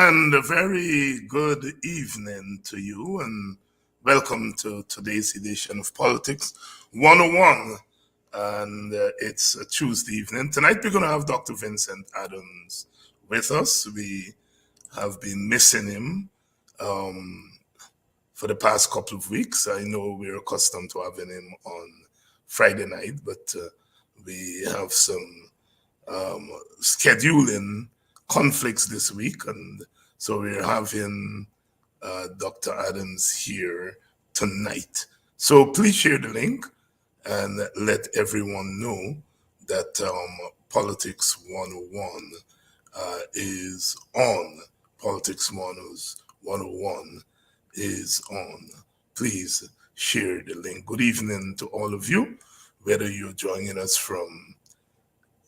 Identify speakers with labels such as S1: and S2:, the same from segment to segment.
S1: And a very good evening to you, and welcome to today's edition of Politics 101. And it's a Tuesday evening. Tonight we're going to have Dr. Vincent Adams with us. We have been missing him for the past couple of weeks. I know we're accustomed to having him on Friday night, but we have some scheduling conflicts this week, and so we're having Dr. Adams here tonight. So please share the link and let everyone know that Politics 101 is on. Politics 101 is on. Please share the link. Good evening to all of you, whether you're joining us from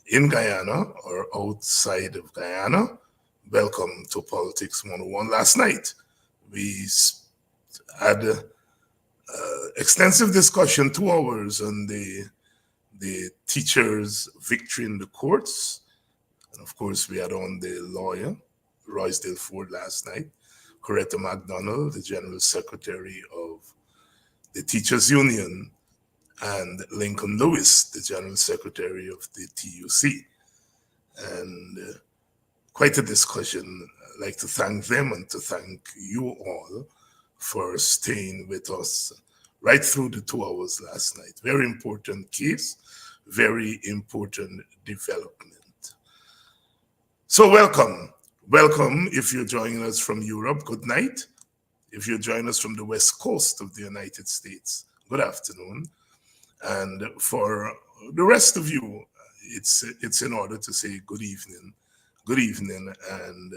S1: in Guyana or outside of Guyana. Welcome to Politics 101. Last night, we had extensive discussion, 2 hours, on the teachers' victory in the courts. And of course, we had on the lawyer, Roysdale Ford, last night, Coretta McDonald, the General Secretary of the Teachers Union, and Lincoln Lewis, the General Secretary of the TUC. And quite a discussion. I'd like to thank them and to thank you all for staying with us right through the 2 hours last night. Very important case, very important development. So welcome. Welcome if you're joining us from Europe, good night. If you're joining us from the West Coast of the United States, good afternoon. And for the rest of you, it's in order to say good evening, and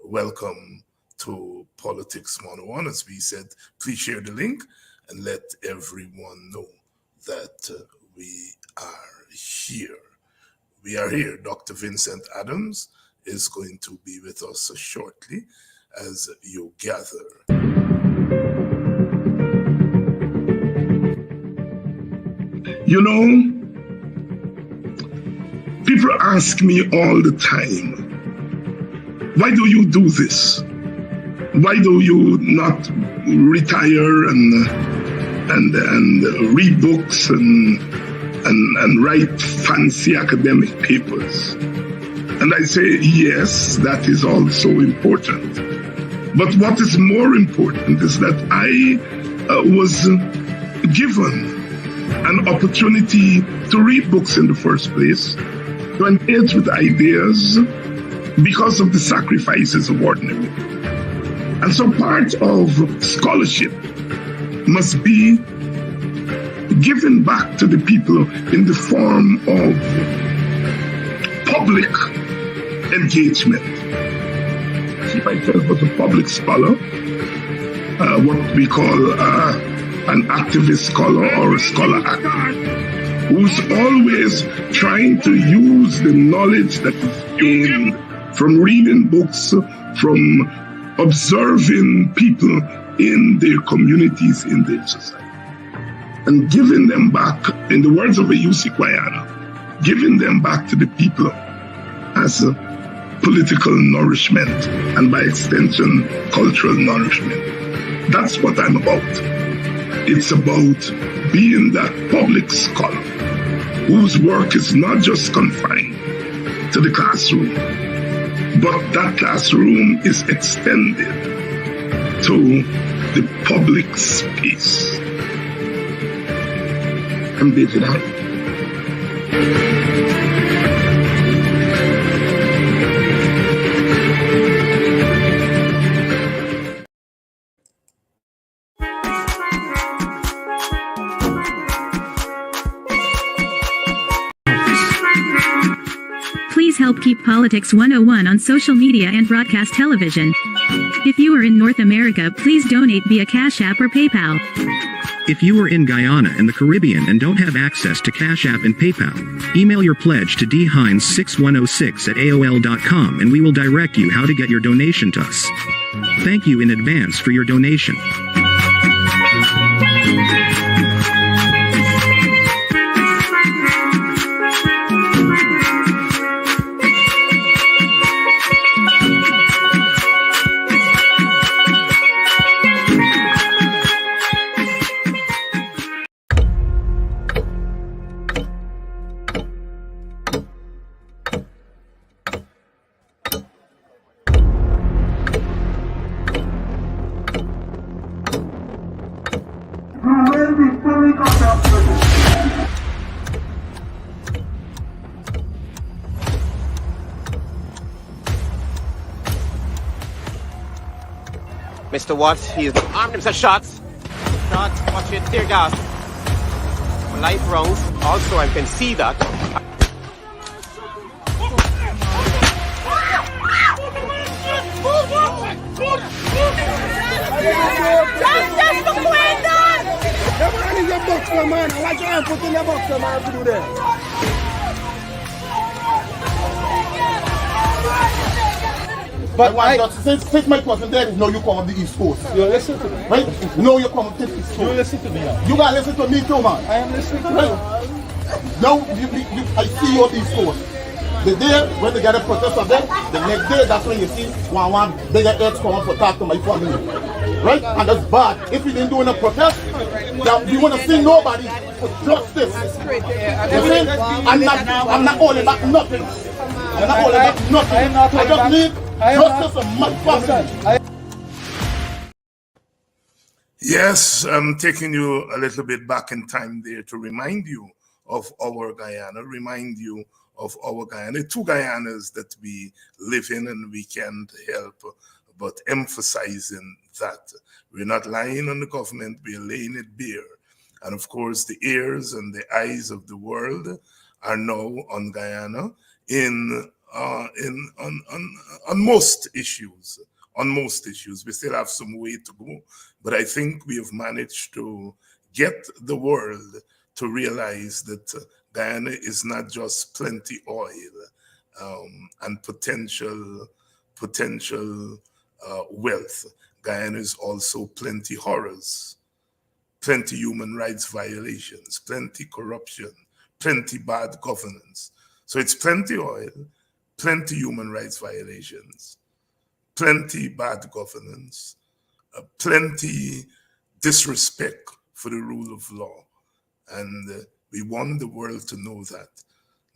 S1: welcome to Politics 101. As we said, please share the link and let everyone know that we are here. We are here. Dr. Vincent Adams is going to be with us shortly as you gather.
S2: You know, people ask me all the time, why do you do this? Why do you not retire and read books and write fancy academic papers? And I say, yes, that is also important. But what is more important is that I was given an opportunity to read books in the first place, to engage with ideas because of the sacrifices of ordinary people. And so part of scholarship must be given back to the people in the form of public engagement. See myself as a public scholar, what we call an activist scholar or a scholar activist, who's always trying to use the knowledge that is gained from reading books, from observing people in their communities, in their society, and giving them back, in the words of a UC Guyana, giving them back to the people as a political nourishment and by extension, cultural nourishment. That's what I'm about. It's about being that public scholar whose work is not just confined to the classroom, but that classroom is extended to the public space. I'm David Adams.
S3: Please help keep Politics 101 on social media and broadcast television. If you are in North America, please donate via Cash App or PayPal.
S4: If you are in Guyana and the Caribbean and don't have access to Cash App and PayPal, email your pledge to dhines6106@aol.com and we will direct you how to get your donation to us. Thank you in advance for your donation.
S5: Mr. Watt, he is armed himself. Shots. Shots. Watch it. Tear gas. Live rounds. Also, I can see that.
S6: But since my cousin there, no, you come on the East Coast.
S7: You listen to me.
S6: Right? No, you come on the East Coast.
S7: You listen to me now.
S6: You gotta listen to me too, man.
S7: I am listening to
S6: Right? Now, I see you on the East Coast. The day when they get a protest of them, the next day, that's when you see one bigger heads come up to talk to my family. Right? And that's bad. If we didn't do a protest, we want to see nobody for justice. You see? I'm not holding back nothing. I'm not holding back nothing. I just need justice for my family.
S1: Yes, I'm taking you a little bit back in time there to remind you of our Guyana, remind you of our Guyana, two Guyanas that we live in, and we can't help but emphasizing that. We're not lying on the government, we're laying it bare. And of course, the ears and the eyes of the world are now on Guyana on most issues. On most issues, we still have some way to go, but I think we have managed to get the world to realize that Guyana is not just plenty oil and potential wealth. Guyana is also plenty horrors, plenty human rights violations, plenty corruption, plenty bad governance. So it's plenty oil, plenty human rights violations, plenty bad governance, plenty disrespect for the rule of law. And we want the world to know that.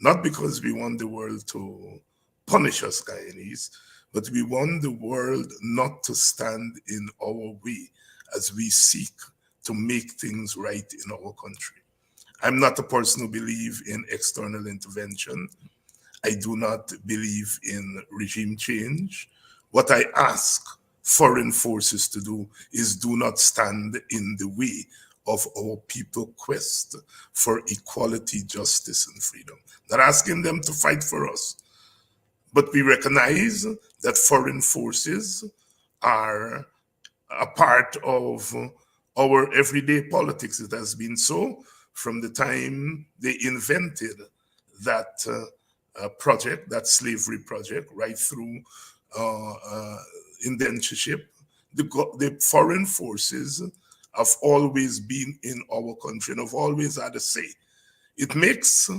S1: Not because we want the world to punish us Guyanese, but we want the world not to stand in our way as we seek to make things right in our country. I'm not a person who believes in external intervention. I do not believe in regime change. What I ask foreign forces to do is do not stand in the way of our people's quest for equality, justice, and freedom. Not asking them to fight for us, but we recognize that foreign forces are a part of our everyday politics. It has been so from the time they invented that project, that slavery project, right through indentureship. The foreign forces have always been in our country and have always had a say. It makes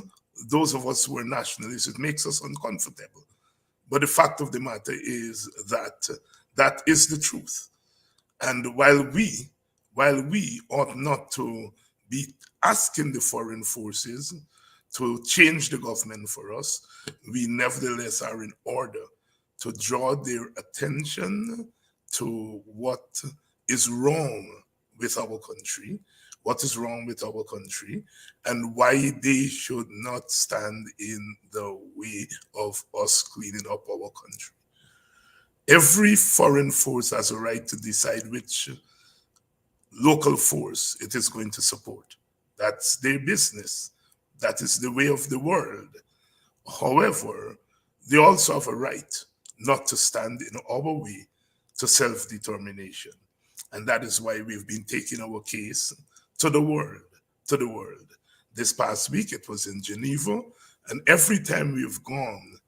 S1: those of us who are nationalists, it makes us uncomfortable. But the fact of the matter is that that is the truth. And while we ought not to be asking the foreign forces to change the government for us, we nevertheless are in order to draw their attention to what is wrong with our country, and why they should not stand in the way of us cleaning up our country. Every foreign force has a right to decide which local force it is going to support. That's their business. That is the way of the world. However, they also have a right not to stand in our way to self-determination. And that is why we've been taking our case to the world. This past week, it was in Geneva, and every time we've gone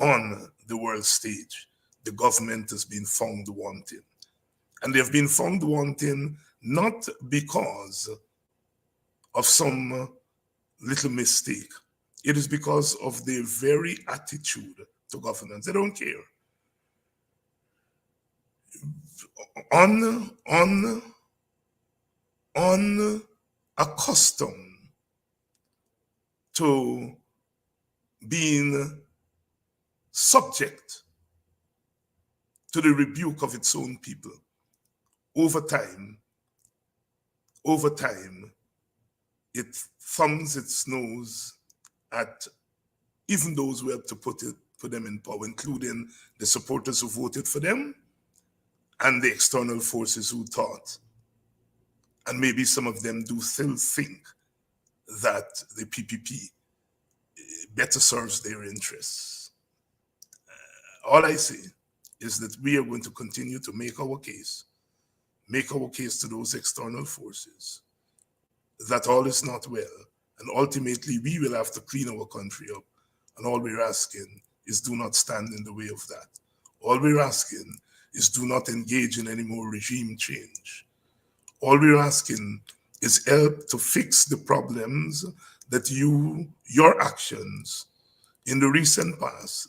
S1: on the world stage, the government has been found wanting. And they've been found wanting not because of some little mistake. It is because of their very attitude to governance. They don't care. Unaccustomed to being subject to the rebuke of its own people. Over time, it thumbs its nose at even those who helped to put them in power, including the supporters who voted for them and the external forces who thought, and maybe some of them do still think, that the PPP better serves their interests. All I say is that we are going to continue to make our case to those external forces, that all is not well, and ultimately we will have to clean our country up. And all we're asking is do not stand in the way of that. All we're asking is do not engage in any more regime change. All we're asking is help to fix the problems that your actions in the recent past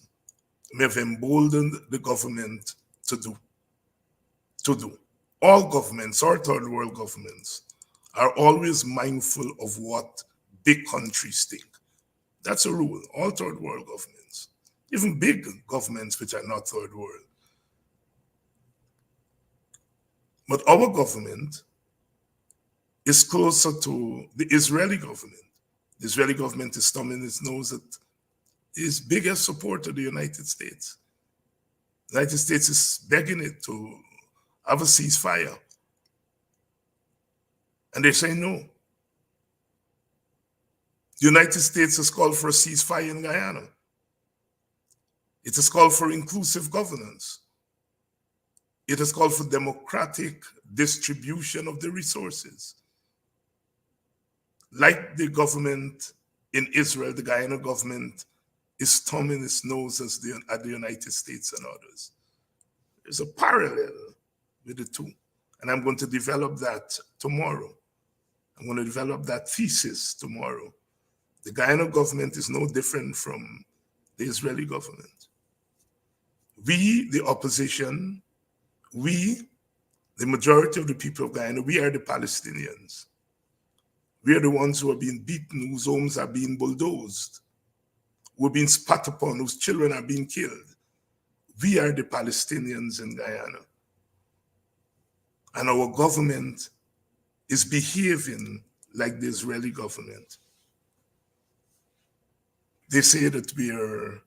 S1: may have emboldened the government to do. All governments, or third world governments, are always mindful of what big countries think. That's a rule. All third world governments, even big governments which are not third world. But our government is closer to the Israeli government. The Israeli government is thumbing its nose at its biggest supporter, the United States. The United States is begging it to have a ceasefire. And they say no. The United States has called for a ceasefire in Guyana. It has called for inclusive governance. It has called for democratic distribution of the resources. Like the government in Israel, the Guyana government is thumbing its nose at the United States and others. There's a parallel with the two. And I'm going to develop that tomorrow. I'm going to develop that thesis tomorrow. The Guyana government is no different from the Israeli government. We, the opposition, we, the majority of the people of Guyana, we are the Palestinians. We are the ones who are being beaten, whose homes are being bulldozed, who are being spat upon, whose children are being killed. We are the Palestinians in Guyana. And our government is behaving like the Israeli government. They say that we are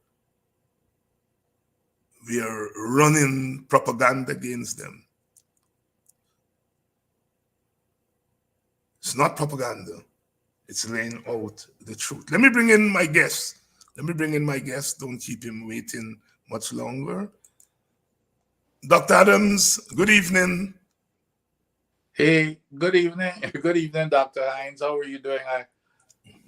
S1: running propaganda against them. It's not propaganda. It's laying out the truth. Let me bring in my guest. Don't keep him waiting much longer. Dr. Adams, good evening.
S7: Hey, good evening. Good evening, Dr. Hines. How are you doing? I'm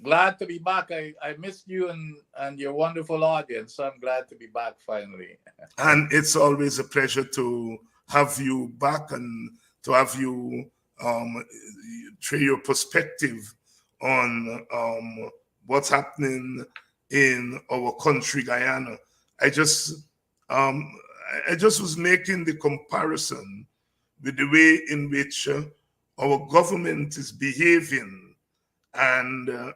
S7: glad to be back. I missed you and your wonderful audience, so I'm glad to be back finally.
S1: And it's always a pleasure to have you back and to have you share your perspective on what's happening in our country, Guyana. I just was making the comparison with the way in which our government is behaving, and the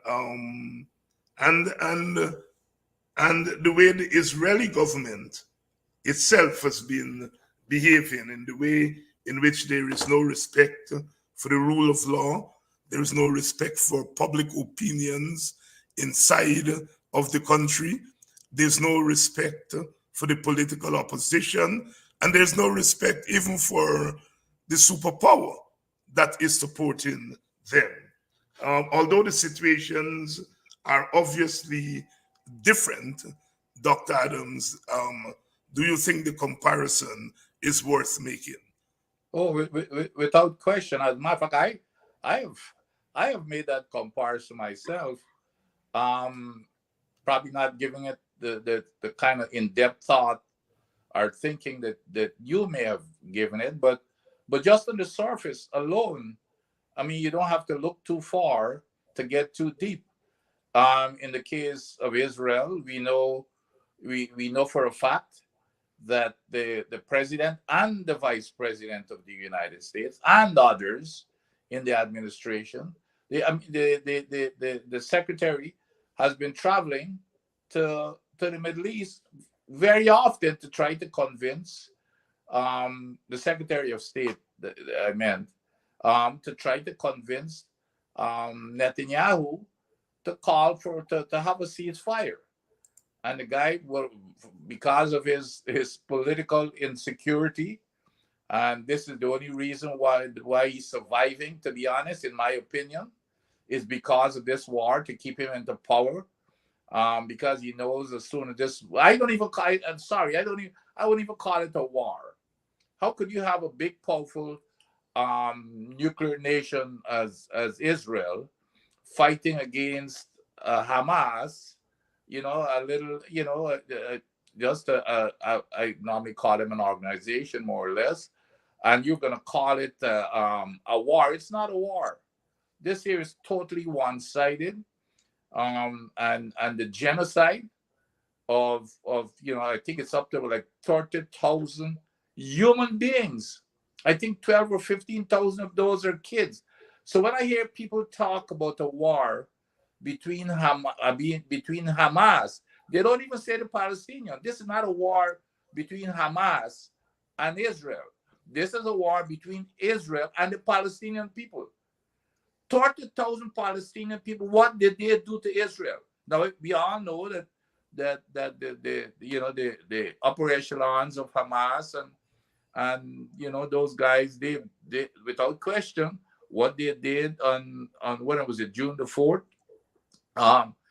S1: way the Israeli government itself has been behaving, in the way in which there is no respect for the rule of law, there is no respect for public opinions inside of the country, there's no respect for the political opposition, and there's no respect even for the superpower that is supporting them. Although the situations are obviously different, Dr. Adams, do you think the comparison is worth making?
S7: Oh, without question. As a matter of fact, I have made that comparison myself. Probably not giving it the kind of in-depth thought or thinking that you may have given it, but just on the surface alone, I mean, you don't have to look too far to get too deep. In the case of Israel, we know for a fact that the president and the vice president of the United States and others in the administration, the secretary has been traveling to the Middle East very often to try to convince the Secretary of State, to try to convince Netanyahu to call to have a ceasefire. And the guy, well, because of his political insecurity And this is the only reason why he's surviving, to be honest, in my opinion, is because of this war, to keep him into power. Because he knows as soon as this, I don't even call it, I'm sorry, I wouldn't even call it a war. How could you have a big, powerful nuclear nation as Israel fighting against Hamas? A little, just I normally call them an organization, more or less, and you're going to call it a war. It's not a war. This here is totally one-sided, and the genocide of I think it's up to like 30,000 human beings. I think 12 or 15,000 of those are kids. So when I hear people talk about a war between Hamas, they don't even say the Palestinian. This is not a war between Hamas and Israel. This is a war between Israel and the Palestinian people. 30,000 Palestinian people. What did they do to Israel? Now we all know that the upper echelons of Hamas and those guys, they without question, what they did on when was it, June the 4th,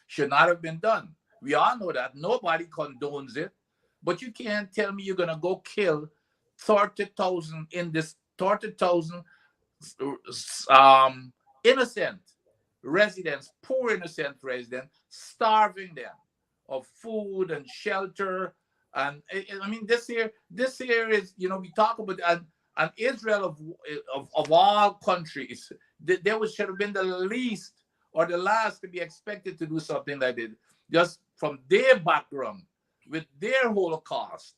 S7: should not have been done. We all know that. Nobody condones it. But you can't tell me you're gonna go kill 30,000 in this 30,000 innocent residents, poor innocent residents, starving them of food and shelter. And I mean, this here is, we talk about and Israel of all countries, they should have been the least or the last to be expected to do something like this, just from their background with their Holocaust.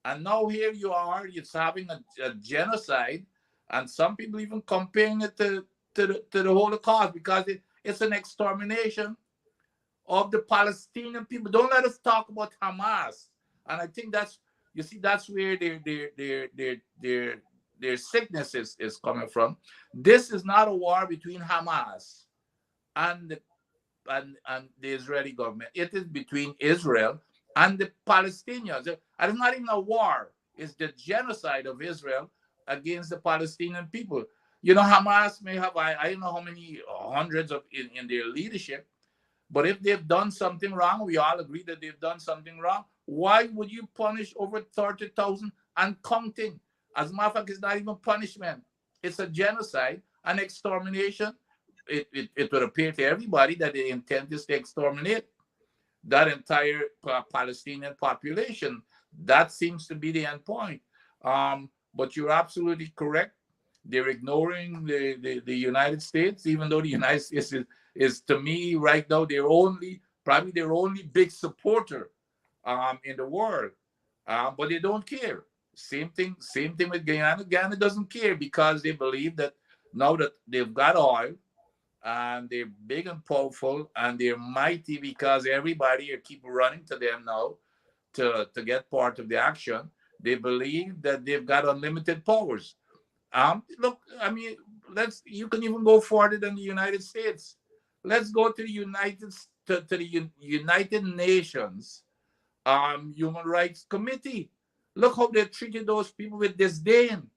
S7: And now here you are, it's having a genocide, and some people even comparing it to the Holocaust, because it's an extermination of the Palestinian people. Don't let us talk about Hamas. And I think that's where their sickness is coming from. This is not a war between Hamas and the Israeli government. It is between Israel and the Palestinians. And it's not even a war. It's the genocide of Israel against the Palestinian people. Hamas may have, I don't know how many hundreds of in their leadership, but if they've done something wrong, we all agree that they've done something wrong. Why would you punish over 30,000 and counting? As a matter of fact, it's not even punishment. It's a genocide, an extermination. It would appear to everybody that the intent is to exterminate that entire Palestinian population. That seems to be the end point. But you're absolutely correct. They're ignoring the United States, even though the United States is to me right now probably their only big supporter in the world. But they don't care. Same thing with Guyana. Guyana doesn't care, because they believe that now that they've got oil and they're big and powerful and they're mighty, because everybody keep running to them now to get part of the action. They believe that they've got unlimited powers. Look, I mean, you can even go further than the United States. Let's go to the United Nations Human Rights Committee. Look how they treated those people with disdain.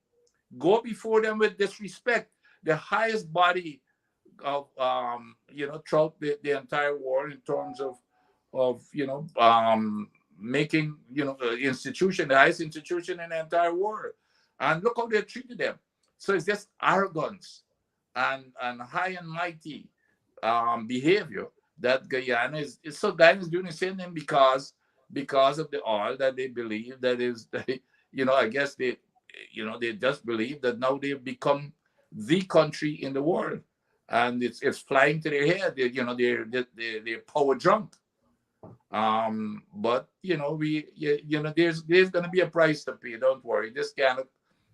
S7: Go before them with disrespect. The highest body of throughout the entire world in terms of making institution, the highest institution in the entire world. And look how they treated them. So it's just arrogance and high and mighty behavior that Guyana is. So Guyana is doing the same thing because of the oil that they believe I guess they just believe that now they've become the country in the world, and it's flying to their head. They're power drunk. But there's going to be a price to pay. Don't worry, this cannot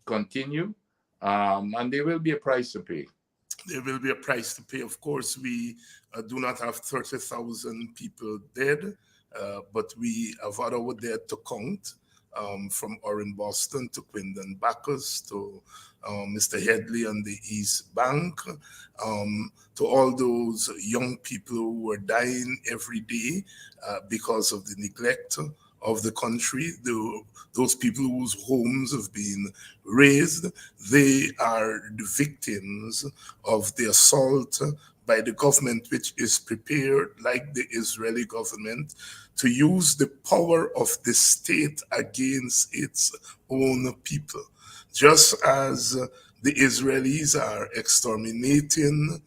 S7: continue, and there will be a price to pay.
S1: There will be a price to pay. Of course, we do not have 30,000 people dead, but we have other dead to count, from Orin Boston to Quindon Bacchus to Mr. Headley on the East Bank, to all those young people who are dying every day because of the neglect of the country, those people whose homes have been razed, they are the victims of the assault by the government, which is prepared, like the Israeli government, to use the power of the state against its own people. Just as the Israelis are exterminating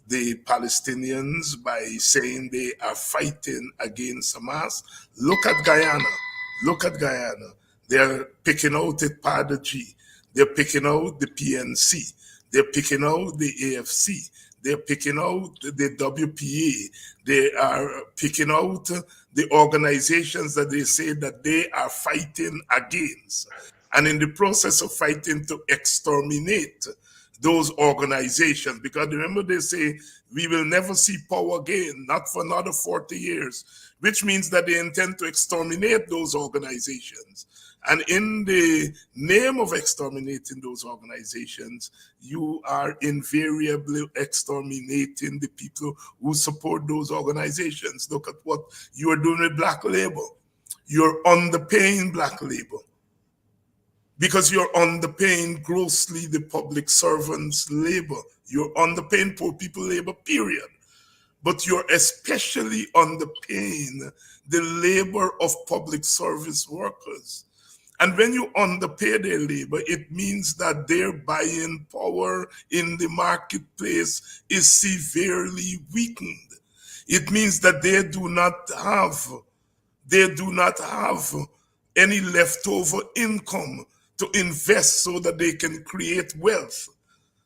S1: the Palestinians by saying they are fighting against Hamas. Look at Guyana. Look at Guyana. They're picking out the Party G. They're picking out the PNC. They're picking out the AFC. They're picking out the WPA. They are picking out the organizations that they say that they are fighting against. And in the process of fighting to exterminate those organizations, because remember they say we will never see power again, not for another 40 years, which means that they intend to exterminate those organizations. And in the name of exterminating those organizations, you are invariably exterminating the people who support those organizations. Look at what you are doing with black labor. You're underpaying black labor, because you're underpaying grossly the public servants' labor. You're underpaying poor people labor, period. But you're especially underpaying the labor of public service workers. And when you underpay their labor, it means that their buying power in the marketplace is severely weakened. It means that they do not have any leftover income to invest so that they can create wealth.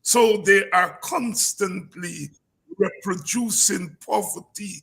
S1: So they are constantly reproducing poverty.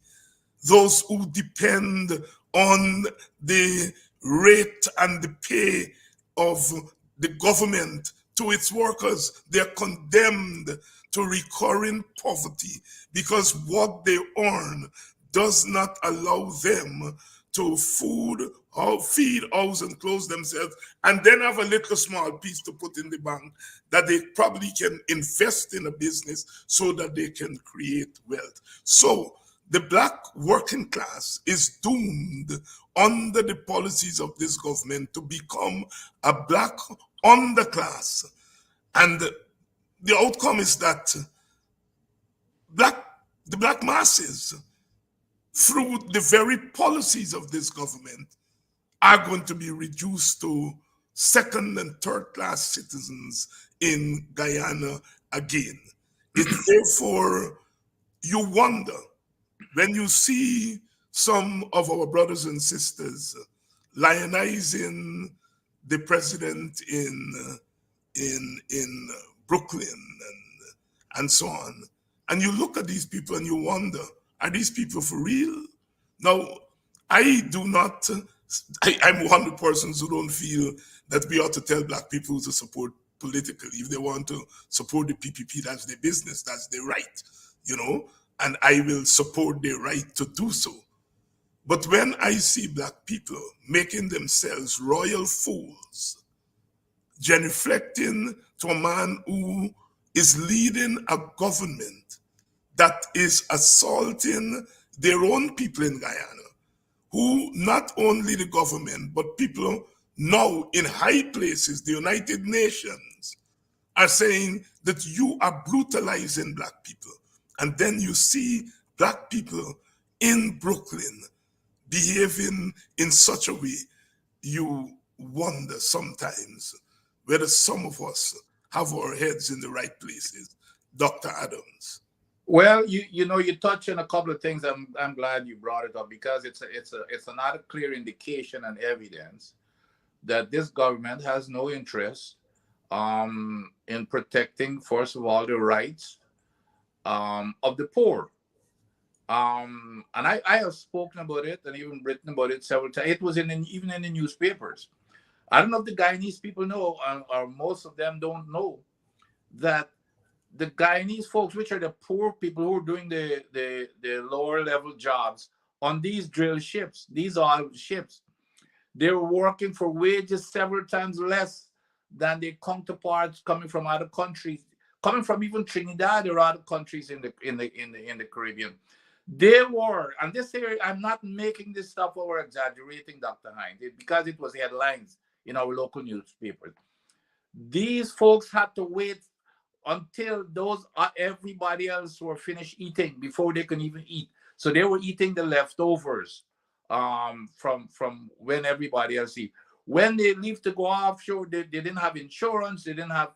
S1: Those who depend on the rate and the pay of the government to its workers, they're condemned to recurring poverty because what they earn does not allow them to feed, house, and clothe themselves, and then have a little small piece to put in the bank that they probably can invest in a business so that they can create wealth. So the black working class is doomed under the policies of this government to become a black underclass. And the outcome is that the black masses, through the very policies of this government, are going to be reduced to second and third class citizens in Guyana again. It's therefore, you wonder when you see some of our brothers and sisters lionizing the president in Brooklyn and so on, and you look at these people and you wonder, are these people for real? Now, I'm one of the persons who don't feel that we ought to tell black people to support politically. If they want to support the PPP, that's their business, that's their right, and I will support their right to do so. But when I see black people making themselves royal fools, genuflecting to a man who is leading a government that is assaulting their own people in Guyana, who not only the government, but people now in high places, the United Nations, are saying that you are brutalizing black people. And then you see black people in Brooklyn behaving in such a way, you wonder sometimes whether some of us have our heads in the right places. Dr. Adams.
S7: Well, you touch on a couple of things. I'm glad you brought it up, because it's another clear indication and evidence that this government has no interest in protecting, first of all, the rights of the poor. And I have spoken about it and even written about it several times. It was even in the newspapers. I don't know if the Guyanese people know, or most of them don't know, that the Guyanese folks, which are the poor people who are doing the lower level jobs on these drill ships, these oil ships, they're working for wages several times less than their counterparts coming from other countries, coming from even Trinidad or other countries in the Caribbean. They were, and this here, I'm not making this stuff or exaggerating, Dr. Hines, because it was headlines in our local newspapers. These folks had to wait until those everybody else were finished eating before they can even eat. So they were eating the leftovers from when everybody else eat. When they leave to go offshore, they didn't have insurance. They didn't have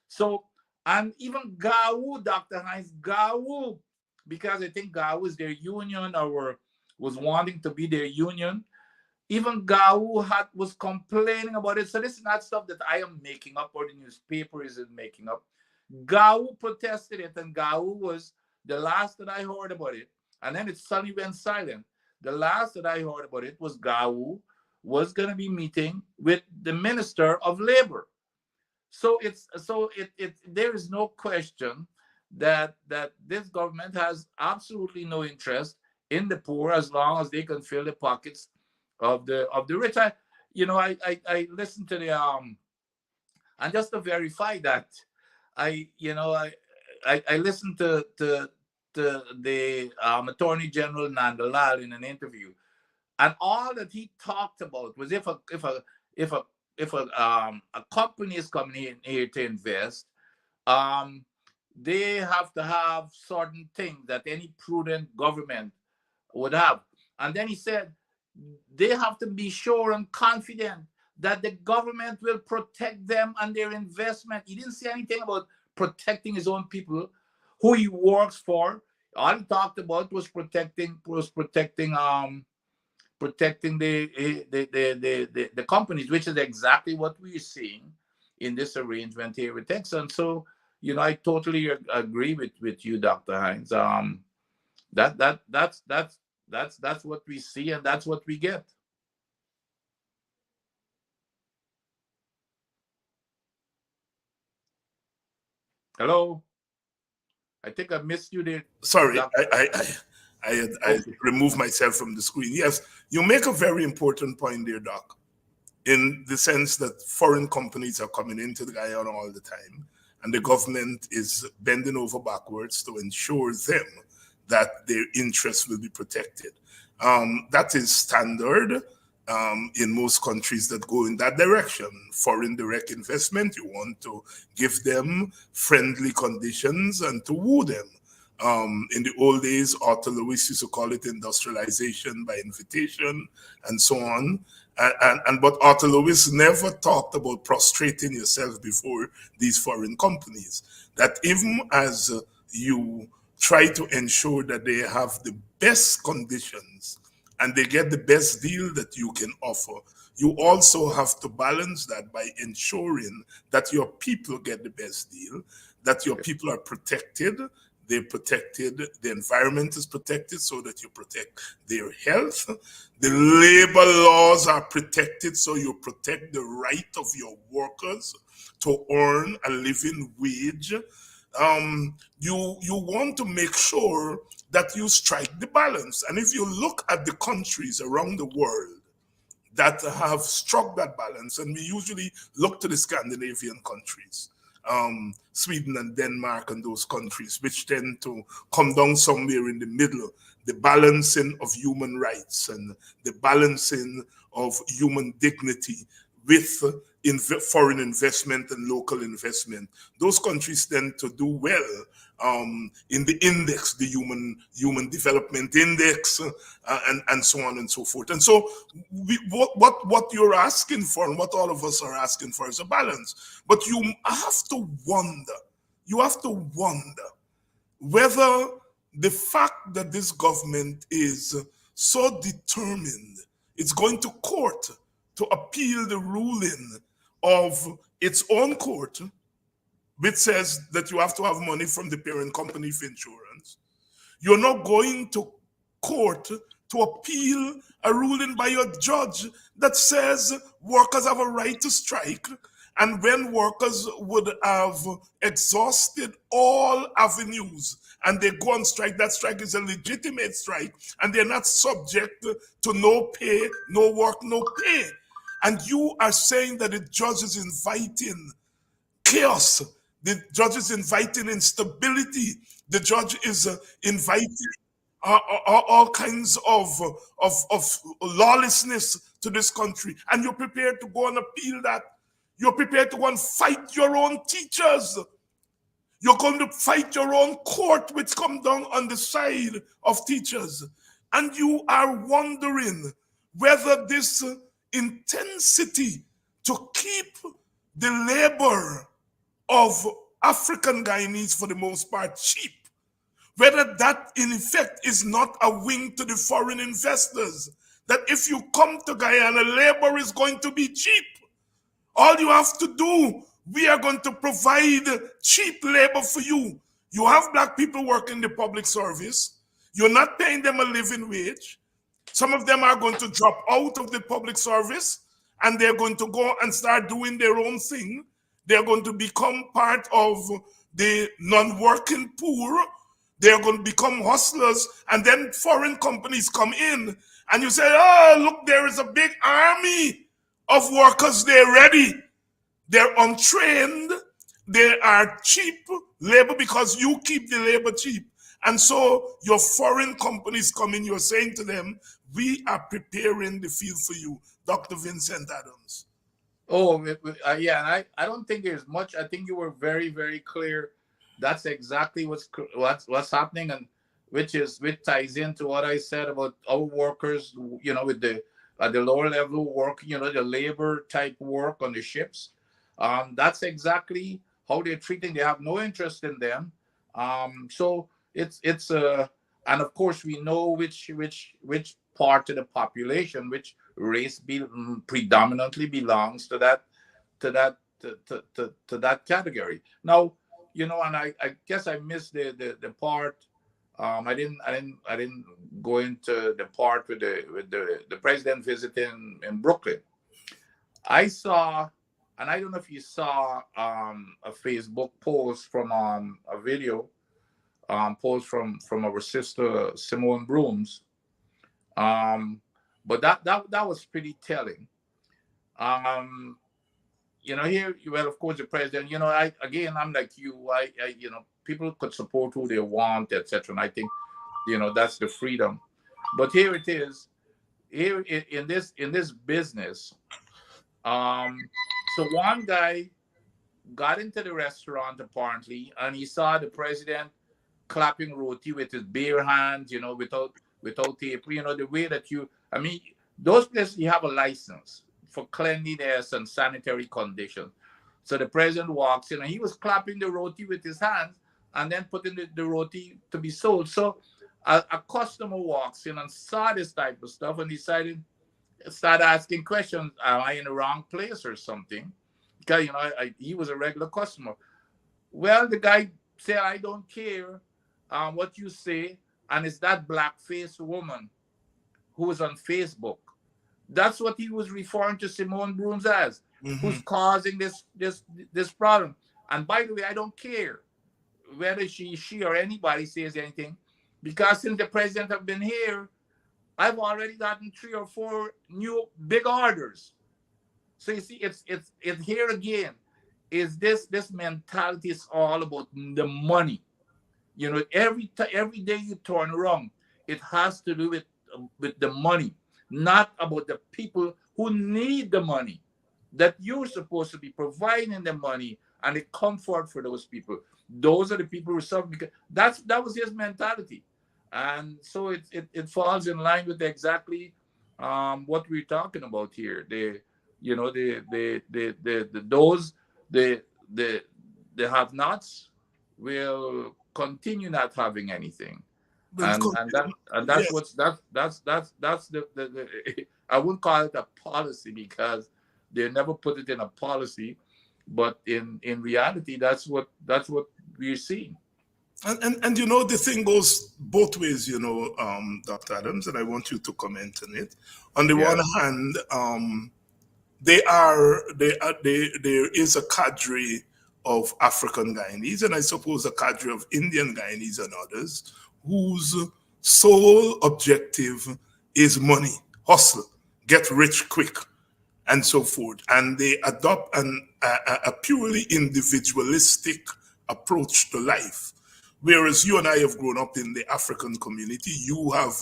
S7: so, and even GAU, Dr. Hines, GAU, because I think GAU is their union or was wanting to be their union. Even GAU was complaining about it. So this is not stuff that I am making up or the newspaper isn't making up. GAU protested it, and GAU was the last that I heard about it. And then it suddenly went silent. The last that I heard about it was GAU was going to be meeting with the Minister of Labor. So there is no question that this government has absolutely no interest in the poor as long as they can fill the pockets of the rich. I listened to the and just to verify that, I listened to the Attorney General Nandalal in an interview, and all that he talked about was if a company is coming in here to invest, they have to have certain things that any prudent government would have. And then he said they have to be sure and confident that the government will protect them and their investment. He didn't say anything about protecting his own people, who he works for. All he talked about was protecting the companies, which is exactly what we're seeing in this arrangement here with Texan. So, I totally agree with you, Dr. Hines. That's what we see, and that's what we get. Hello, I think I missed you there.
S1: Sorry, I removed myself from the screen. Yes, you make a very important point there, Doc, in the sense that foreign companies are coming into the Guyana all the time, and the government is bending over backwards to ensure them that their interests will be protected. That is standard in most countries that go in that direction. Foreign direct investment, you want to give them friendly conditions and to woo them. In the old days, Arthur Lewis used to call it industrialization by invitation and so on. But Arthur Lewis never talked about prostrating yourself before these foreign companies. That even as you try to ensure that they have the best conditions and they get the best deal that you can offer, you also have to balance that by ensuring that your people get the best deal, that your people are protected, they're protected, the environment is protected so that you protect their health. The labor laws are protected so you protect the right of your workers to earn a living wage. You want to make sure that you strike the balance. And if you look at the countries around the world that have struck that balance, and we usually look to the Scandinavian countries, Sweden and Denmark and those countries, which tend to come down somewhere in the middle, the balancing of human rights and the balancing of human dignity with foreign investment and local investment. Those countries tend to do well in the index, the human development index, and so on and so forth. And so what you're asking for and what all of us are asking for is a balance. But you have to wonder whether the fact that this government is so determined, it's going to court to appeal the ruling of its own court, which says that you have to have money from the parent company for insurance. You're not going to court to appeal a ruling by your judge that says workers have a right to strike, and when workers would have exhausted all avenues and they go on strike, that strike is a legitimate strike, and they're not subject to no pay, no work, no pay. And you are saying that the judge is inviting chaos, the judge is inviting instability, the judge is inviting all kinds of lawlessness to this country, and you're prepared to go and appeal that. You're prepared to go and fight your own teachers. You're going to fight your own court, which come down on the side of teachers. And you are wondering whether this intensity to keep the labor of African Guyanese, for the most part, cheap, whether that in effect is not a wing to the foreign investors, that if you come to Guyana, labor is going to be cheap. All you have to do, we are going to provide cheap labor for you. You have black people working in the public service. You're not paying them a living wage. Some of them are going to drop out of the public service, and they're going to go and start doing their own thing. They're going to become part of the non-working poor. They're going to become hustlers, and then foreign companies come in, and you say, oh, look, there is a big army of workers. They're ready. They're untrained. They are cheap labor because you keep the labor cheap. And so your foreign companies come in, you're saying to them, we are preparing the field for you. Dr. Vincent Adams.
S7: Oh, yeah, and I don't think there's much. I think you were very, very clear. That's exactly what's happening, and which ties into what I said about our workers, with the at the lower level work, the labor type work on the ships. That's exactly how they're treating. They have no interest in them. So it's and of course we know which part of the population, which race predominantly belongs to that category. Now, and I guess I missed the part. I didn't go into the part with the president visiting in Brooklyn. I saw, and I don't know if you saw a Facebook post from a video post from our sister Simone Brooms. But that was pretty telling. Here, well, of course, the president, I'm like you, I people could support who they want, etc. And I think, that's the freedom. But here it is, here in this business. So one guy got into the restaurant apparently, and he saw the president clapping roti with his bare hands, without tape. The way that those places you have a license for cleanliness and sanitary conditions. So the president walks in, and he was clapping the roti with his hands and then putting the roti to be sold. So a customer walks in and saw this type of stuff and started asking questions. Am I in the wrong place or something? Because, he was a regular customer. Well, the guy said, I don't care what you say. And it's that black-faced woman who was on Facebook. That's what he was referring to Simone Brooms as, who's causing this problem. And by the way, I don't care whether she or anybody says anything, because since the president have been here, I've already gotten 3 or 4 new big orders. So you see, it's here again. Is this mentality is all about the money? Every day you turn around, it has to do with the money, not about the people who need the money, that you're supposed to be providing the money and the comfort for those people. Those are the people who suffer, because that was his mentality. And so it falls in line with exactly what we're talking about here. The have-nots will continue not having anything, and that's the I wouldn't call it a policy, because they never put it in a policy, but in reality, that's what we're seeing.
S1: And the thing goes both ways, Dr. Adams, and I want you to comment on it. On the one hand, there is a cadre of African Guyanese, and I suppose a cadre of Indian Guyanese and others, whose sole objective is money, hustle, get rich quick, and so forth. And they adopt a purely individualistic approach to life. Whereas you and I have grown up in the African community, you have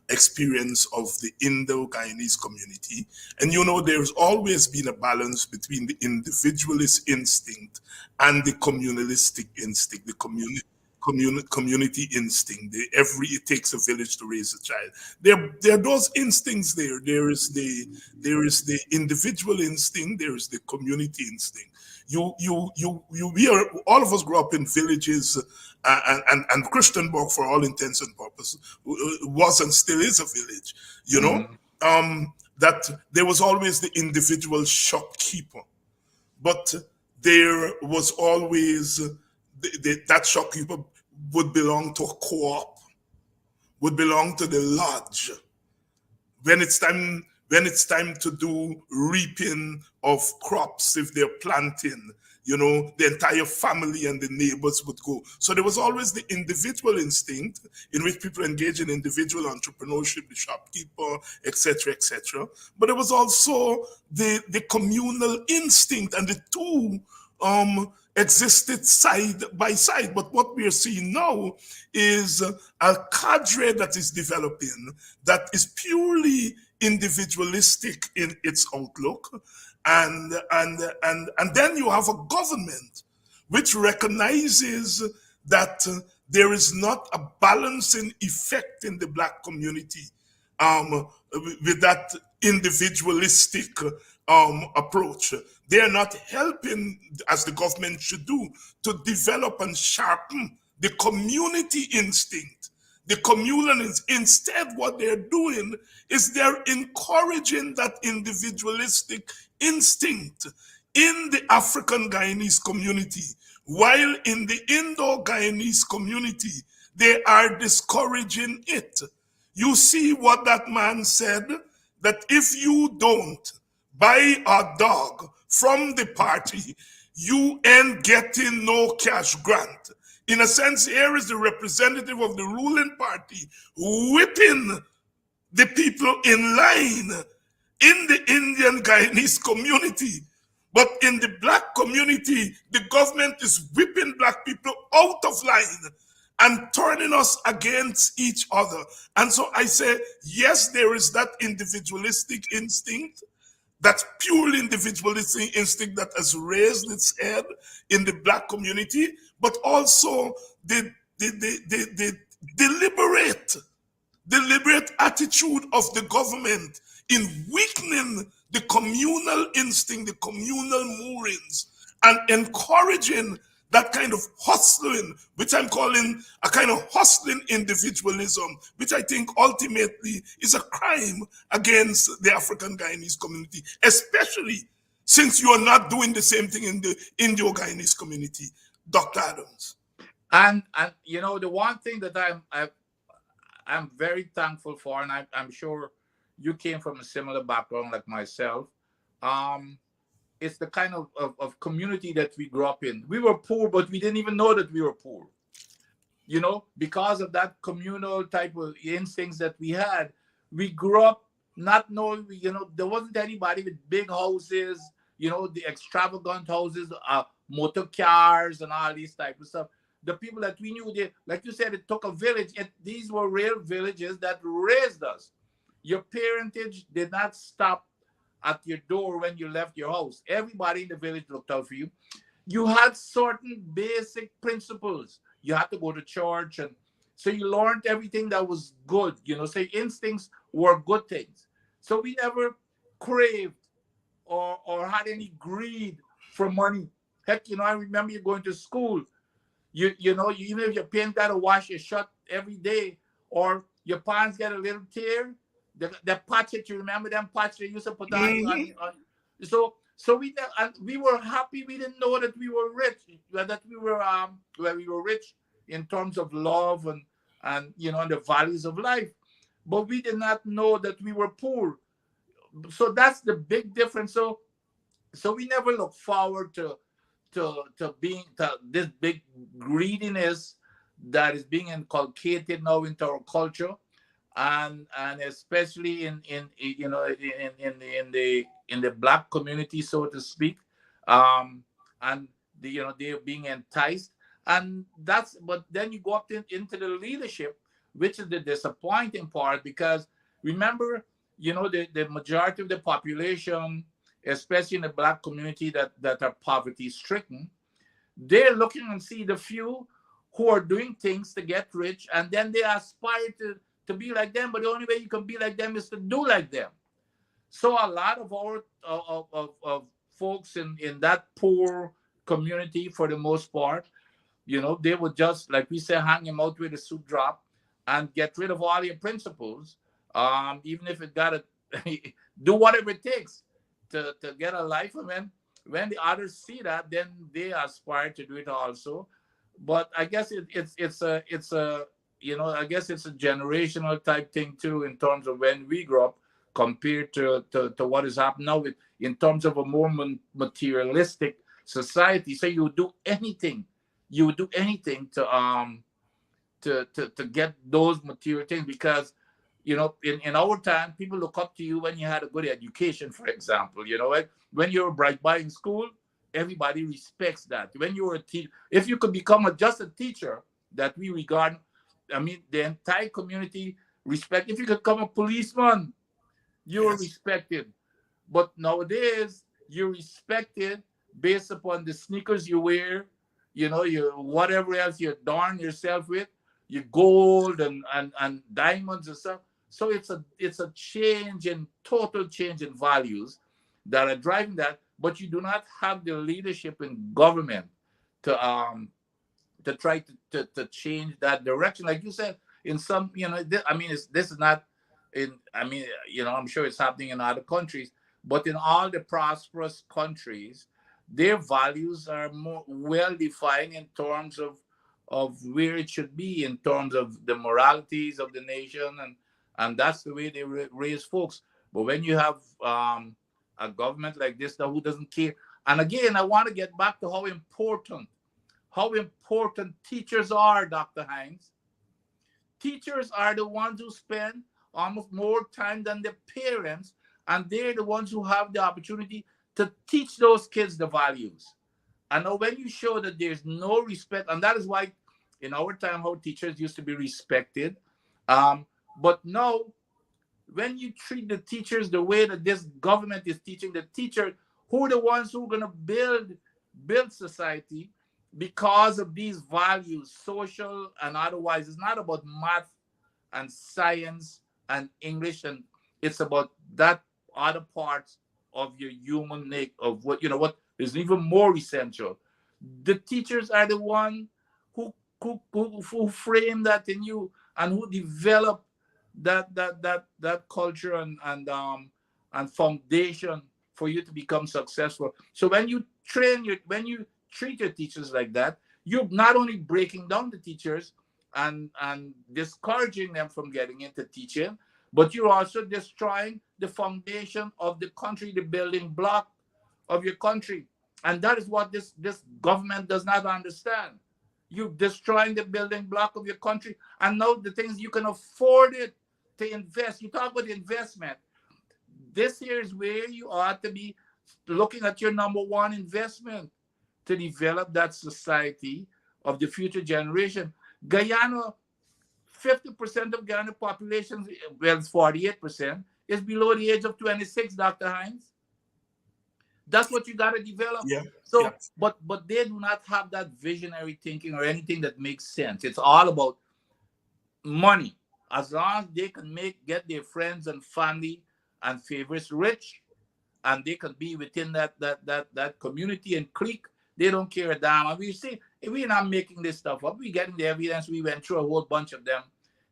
S1: experience of the Indo-Guyanese community, and you know there's always been a balance between the individualist instinct and the communalistic instinct, the community instinct. It takes a village to raise a child. There are those instincts there. There is the individual instinct. There is the community instinct. We are, all of us grew up in villages, and Christianborg, for all intents and purposes, was and still is a village. You know, that there was always the individual shopkeeper, but there was always that shopkeeper would belong to a co-op, would belong to the lodge. When it's time to do reaping of crops, if they're planting, you know, the entire family and the neighbors would go. So there was always the individual instinct in which people engage in individual entrepreneurship, the shopkeeper, etc., etc. But there was also the communal instinct, and the two existed side by side. But what we are seeing now is a cadre that is developing that is purely individualistic in its outlook, and then you have a government which recognizes that there is not a balancing effect in the Black community with that individualistic approach. They are not helping, as the government should do, to develop and sharpen the community instinct, the communal instinct. Instead, what they're doing is they're encouraging that individualistic instinct in the African Guyanese community, while in the Indo-Guyanese community, they are discouraging it. You see what that man said, that if you don't buy a dog from the party, you ain't getting no cash grant. In a sense, here is the representative of the ruling party whipping the people in line in the Indian Guyanese community. But in the Black community, the government is whipping Black people out of line and turning us against each other. And so I say, yes, there is that individualistic instinct, that purely individualistic instinct that has raised its head in the Black community, but also the deliberate attitude of the government in weakening the communal instinct, the communal moorings, and encouraging that kind of hustling, which I'm calling a kind of hustling individualism, which I think ultimately is a crime against the African Guyanese community, especially since you are not doing the same thing in the Indo-Guyanese community. Dr. Adams.
S7: And you know, the one thing that I'm very thankful for, and I'm sure you came from a similar background like myself, it's the kind of community that we grew up in. We were poor, but we didn't even know that we were poor. You know, because of that communal type of instincts that we had, we grew up not knowing, you know, there wasn't anybody with big houses, you know, the extravagant houses, motor cars and all these type of stuff. The people that we knew, they, like you said, it took a village. These were real villages that raised us. Your parentage did not stop at your door when you left your house. Everybody in the village looked out for you. You had certain basic principles. You had to go to church, and so you learned everything that was good. You know, so instincts were good things. So we never craved or had any greed for money. Heck, you know, I remember you going to school. You know, even if your parents got to wash your shirt every day, or your pants get a little tear, the patch it, you remember them patch they used to put on. So we were happy. We didn't know that we were rich, that we were rich in terms of love and you know, and the values of life. But we did not know that we were poor. So that's the big difference. So we never look forward to this big greediness that is being inculcated now into our culture, and especially in the Black community, so to speak, and you know, they're being enticed. And that's, but then you go up into the leadership, which is the disappointing part, because remember, the majority of the population, especially in the Black community that are poverty stricken, they're looking and see the few who are doing things to get rich, and then they aspire to be like them, but the only way you can be like them is to do like them. So a lot of our of folks in that poor community, for the most part, they would just, like we say, hang him out with a soup drop and get rid of all your principles, even if it got to do whatever it takes to get a life. And when the others see that, then they aspire to do it also. But I guess it's a I guess it's a generational type thing too, in terms of when we grew up compared to what is happening now in terms of a more materialistic society. So you would do anything to get those material things, because in our time, people look up to you when you had a good education, for example. When you're a bright boy in school, everybody respects that. When you're a teacher, if you could become just a teacher that we regard, the entire community respect. If you could become a policeman, you're respected. But nowadays, you're respected based upon the sneakers you wear, your whatever else you adorn yourself with, your gold and diamonds and stuff. So it's a total change in values that are driving that. But you do not have the leadership in government to try to change that direction. Like you said, in some, this is not in, I'm sure it's happening in other countries, but in all the prosperous countries, their values are more well defined in terms of where it should be, in terms of the moralities of the nation, and that's the way they raise folks. But when you have a government like this who doesn't care, and again, I want to get back to how important teachers are, Dr. Hines. Teachers are the ones who spend almost more time than their parents, and they're the ones who have the opportunity to teach those kids the values. And now when you show that there's no respect, and that is why in our time, how teachers used to be respected. But now, when you treat the teachers the way that this government is teaching the teacher, who are the ones who are going to build society because of these values, social and otherwise. It's not about math and science and English, and it's about that other parts of your human nature, of what is even more essential. The teachers are the one who frame that in you and who develop that culture and foundation for you to become successful. So when you treat your teachers like that, you're not only breaking down the teachers and discouraging them from getting into teaching, but you're also destroying the foundation of the country, the building block of your country. And that is what this government does not understand. You're destroying the building block of your country. And now the things you can afford it to invest. You talk about investment. This here is where you ought to be looking at your number one investment to develop that society of the future generation. Guyana, 50% of Guyana population, well, it's 48%, is below the age of 26, Dr. Hines. That's what you got to develop.
S1: Yeah.
S7: So,
S1: yeah.
S7: but they do not have that visionary thinking or anything that makes sense. It's all about money. As long as they can get their friends and family and favorites rich, and they can be within that community and clique, they don't care a damn. And we see, we're not making this stuff up. We're getting the evidence. We went through a whole bunch of them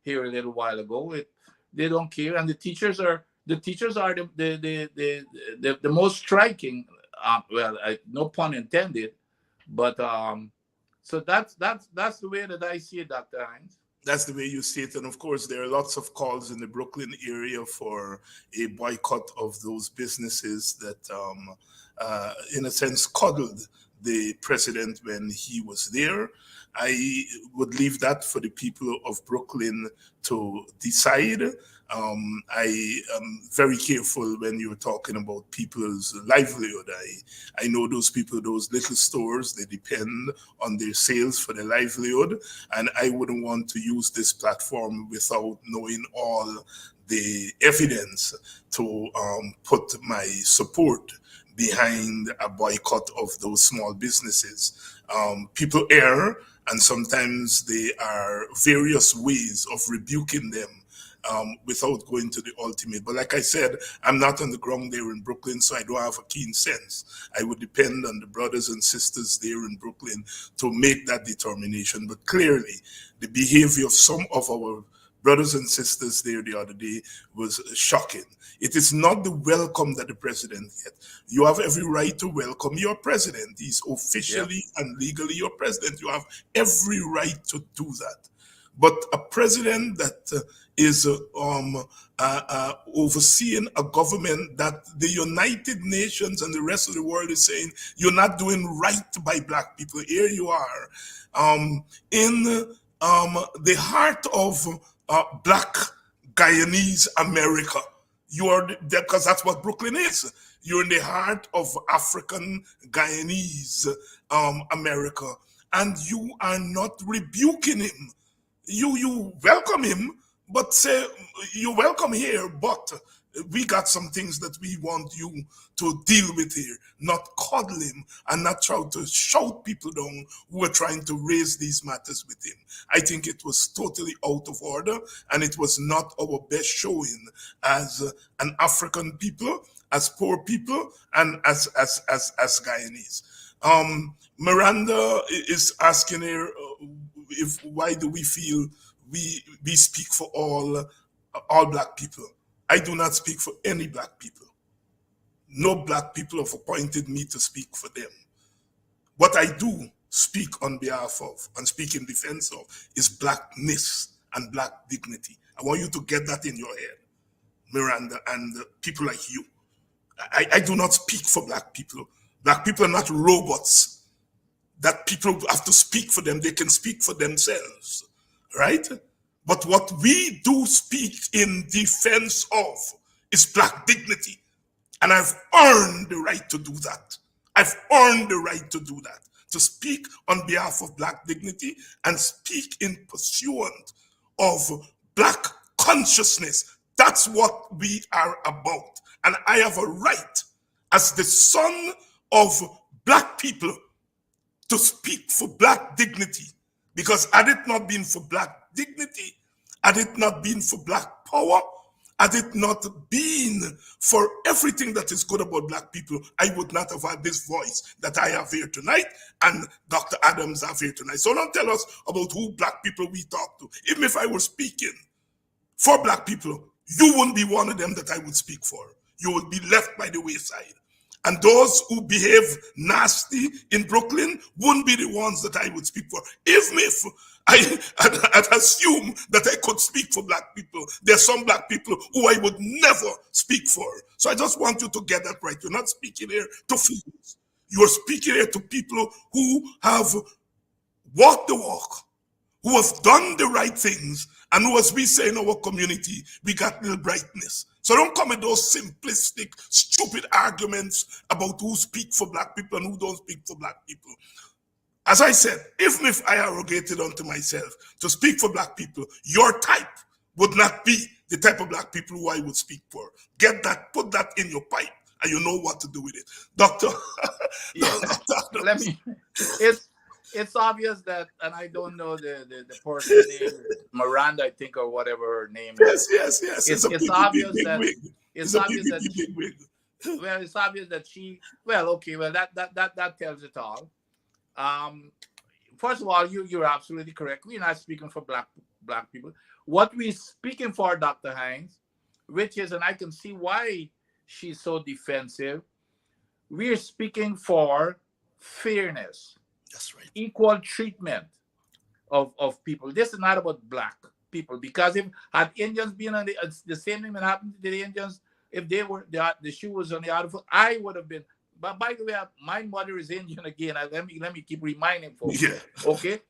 S7: here a little while ago. They don't care, and the teachers are the most striking. No pun intended, but so that's the way that I see it, Dr. Hines.
S1: That's the way you see it. And of course, there are lots of calls in the Brooklyn area for a boycott of those businesses that, in a sense, coddled the president when he was there. I would leave that for the people of Brooklyn to decide. I am very careful when you're talking about people's livelihood. I know those people, those little stores, they depend on their sales for their livelihood, and I wouldn't want to use this platform without knowing all the evidence to put my support behind a boycott of those small businesses. People err, and sometimes there are various ways of rebuking them without going to the ultimate. But like I said, I'm not on the ground there in Brooklyn, so I don't have a keen sense. I would depend on the brothers and sisters there in Brooklyn to make that determination. But clearly, the behavior of some of our brothers and sisters there the other day was shocking. It is not the welcome that the president gets. You have every right to welcome your president. He's officially and legally your president. You have every right to do that. But a president that is overseeing a government that the United Nations and the rest of the world is saying you're not doing right by black people. Here you are in the heart of black Guyanese America. You are there because that's what Brooklyn is. You're in the heart of African Guyanese America, and you are not rebuking him. You welcome him, but say you welcome here, but we got some things that we want you to deal with here, not coddle him and not try to shout people down who are trying to raise these matters with him. I think it was totally out of order, and it was not our best showing as an African people, as poor people, and as Guyanese. Miranda is asking here, if why do we feel we speak for all black people? I do not speak for any black people. No black people have appointed me to speak for them. What I do speak on behalf of and speak in defense of is blackness and black dignity. I want you to get that in your head, Miranda, and people like you. I do not speak for black people. Black people are not robots that people have to speak for them. They can speak for themselves, right? But what we do speak in defense of is black dignity. And I've earned the right to do that. I've earned the right to do that, to speak on behalf of black dignity and speak in pursuant of black consciousness. That's what we are about. And I have a right as the son of black people to speak for black dignity, because had it not been for black dignity, had it not been for black power, had it not been for everything that is good about black people, I would not have had this voice that I have here tonight and Dr. Adams have here tonight. So don't tell us about who black people we talk to. Even if I were speaking for black people, you wouldn't be one of them that I would speak for. You would be left by the wayside. And those who behave nasty in Brooklyn wouldn't be the ones that I would speak for. Even if I'd assume that I could speak for black people, there are some black people who I would never speak for. So I just want you to get that right. You're not speaking here to fools. You're speaking here to people who have walked the walk, who have done the right things, and who, as we say in our community, we got little brightness. So don't come with those simplistic, stupid arguments about who speak for black people and who don't speak for black people. As I said, even if I arrogated unto myself to speak for black people, your type would not be the type of black people who I would speak for. Get that, put that in your pipe, and you know what to do with it. Doctor,
S7: Let me, it's obvious that, and I don't know the person's name, Miranda, I think, or whatever her name is.
S1: Yes.
S7: It's obvious that it's obvious that well, it's obvious that she. Well, okay. Well, that tells it all. First of all, you're absolutely correct. We're not speaking for black people. What we're speaking for, Dr. Hines, which is, and I can see why she's so defensive. We're speaking for fairness.
S1: That's right.
S7: Equal treatment of people. This is not about black people, because if had Indians been on the same thing that happened to the Indians, if they were the shoe was on the other foot, I would have been. But by the way, my mother is Indian again. Let me keep reminding folks.
S1: Yeah.
S7: Okay.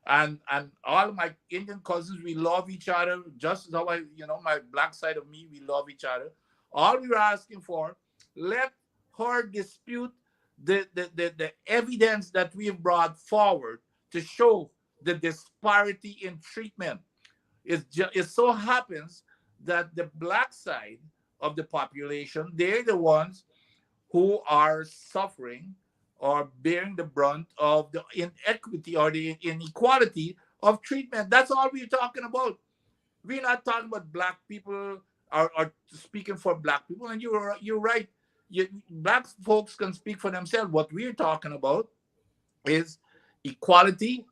S7: and all my Indian cousins, we love each other just as how my black side of me, we love each other. All we were asking for, let her dispute the evidence that we've brought forward to show the disparity in treatment. It so happens that the black side of the population, they're the ones who are suffering or bearing the brunt of the inequity or the inequality of treatment. That's all we're talking about. We're not talking about black people or speaking for black people. And you're right. Black folks can speak for themselves. What we're talking about is equality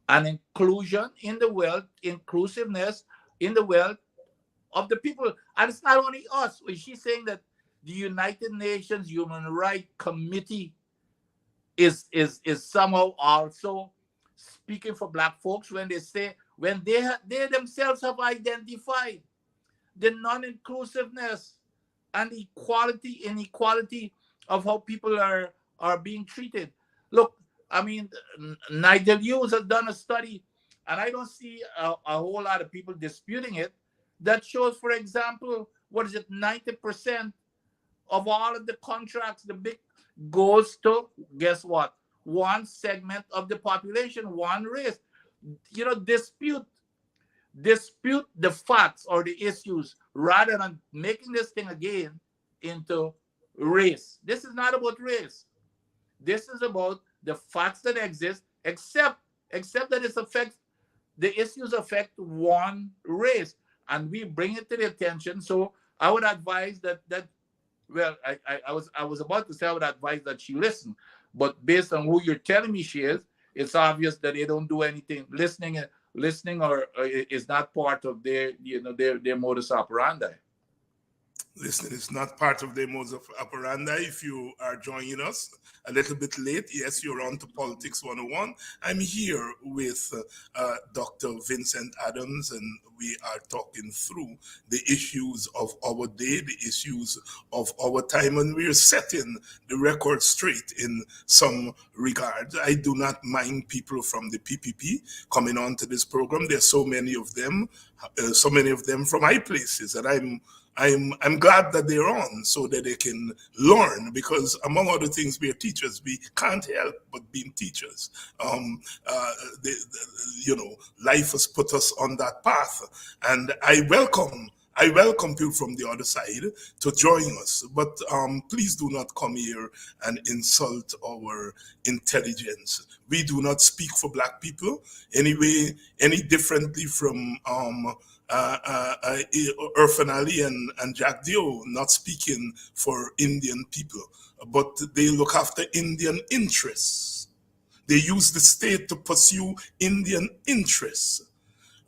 S7: and inclusion in the wealth, inclusiveness in the wealth of the people. And it's not only us. She's saying that the United Nations Human Rights Committee is somehow also speaking for black folks when they say, when they themselves have identified the non-inclusiveness and inequality of how people are being treated. Look, I mean, Nigel Hughes has done a study, and I don't see a whole lot of people disputing it, that shows, for example, 90% of all of the contracts, the big, goes to, guess what? One segment of the population, one race. Dispute the facts or the issues rather than making this thing again into race. This is not about race. This is about the facts that exist, except that the issues affect one race, and we bring it to the attention. So I would advise that well, I was about to say I would advise that she listen, but based on who you're telling me she is, it's obvious that they don't do anything. Listening or is not part of their modus operandi.
S1: Listening is not part of their modus operandi. If you are joining us a little bit late, yes, you're on to Politics 101. I'm here with Dr. Vincent Adams, and we are talking through the issues of our day, the issues of our time, and we're setting the record straight in some regards. I do not mind people from the PPP coming on to this program. There's so many of them from high places, and I'm glad that they're on so that they can learn, because among other things, we're teachers. We can't help but being teachers. Life has put us on that path, and I welcome people from the other side to join us. But please do not come here and insult our intelligence. We do not speak for black people any differently from Irfan Ali and Jack Dio, not speaking for Indian people, but they look after Indian interests. They use the state to pursue Indian interests.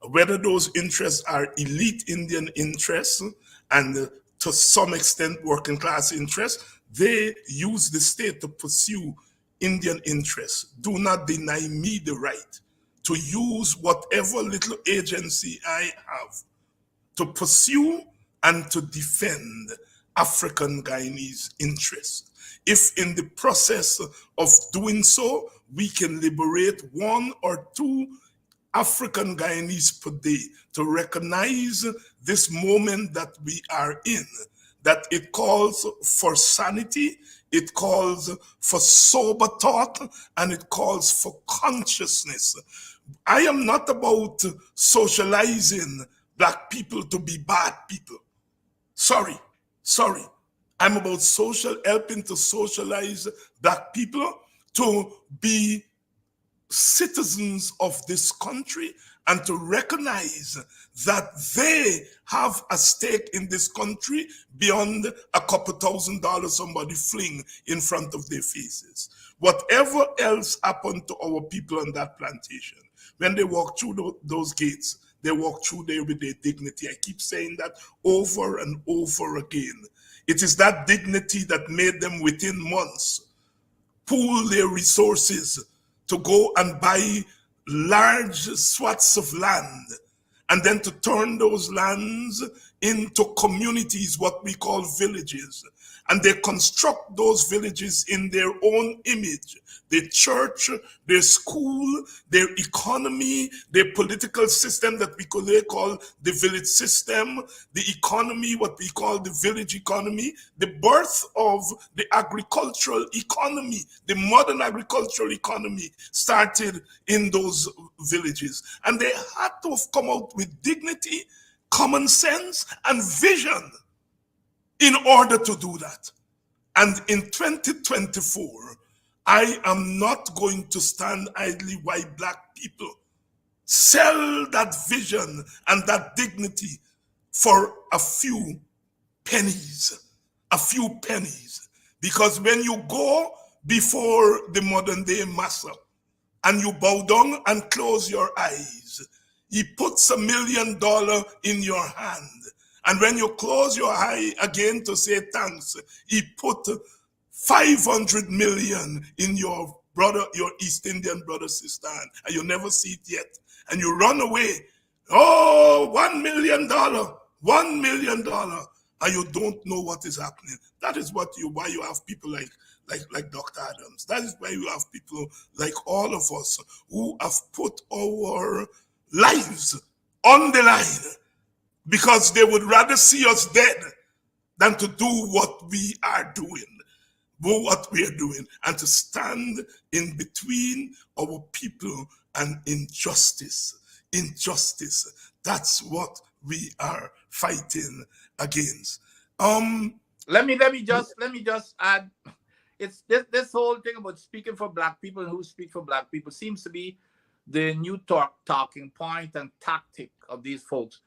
S1: Whether those interests are elite Indian interests and to some extent working class interests, they use the state to pursue Indian interests. Do not deny me the right to use whatever little agency I have to pursue and to defend African Guyanese interests. If in the process of doing so, we can liberate 1 or 2 African Guyanese per day to recognize this moment that we are in, that it calls for sanity, it calls for sober thought, and it calls for consciousness. I am not about socializing black people to be bad people. Sorry. I'm about helping to socialize black people to be citizens of this country and to recognize that they have a stake in this country beyond a couple $1,000 somebody fling in front of their faces. Whatever else happened to our people on that plantation, when they walk through those gates, they walk through there with their dignity. I keep saying that over and over again. It is that dignity that made them within months pool their resources to go and buy large swaths of land, and then to turn those lands into communities, what we call villages. and they construct those villages in their own image. Their church, their school, their economy, their political system that they call the village system, the economy, what we call the village economy, the birth of the agricultural economy, the modern agricultural economy started in those villages. And they had to have come out with dignity, common sense, and vision in order to do that. And in 2024, I am not going to stand idly while Black people sell that vision and that dignity for a few pennies. Because when you go before the modern day master and you bow down and close your eyes, he puts $1 million in your hand. And when you close your eye again to say thanks, he put 500 million in your brother, your East Indian brother, sister, and you never see it yet. And you run away. Oh, $1 million, $1 million. And you don't know what is happening. That is why you have people like Dr. Adams. That is why you have people like all of us who have put our lives on the line, because they would rather see us dead than to do what we are doing, and to stand in between our people and injustice. That's what we are fighting against.
S7: Let me just add. It's this whole thing about speaking for Black people and who speak for Black people seems to be the new talking point and tactic of these folks.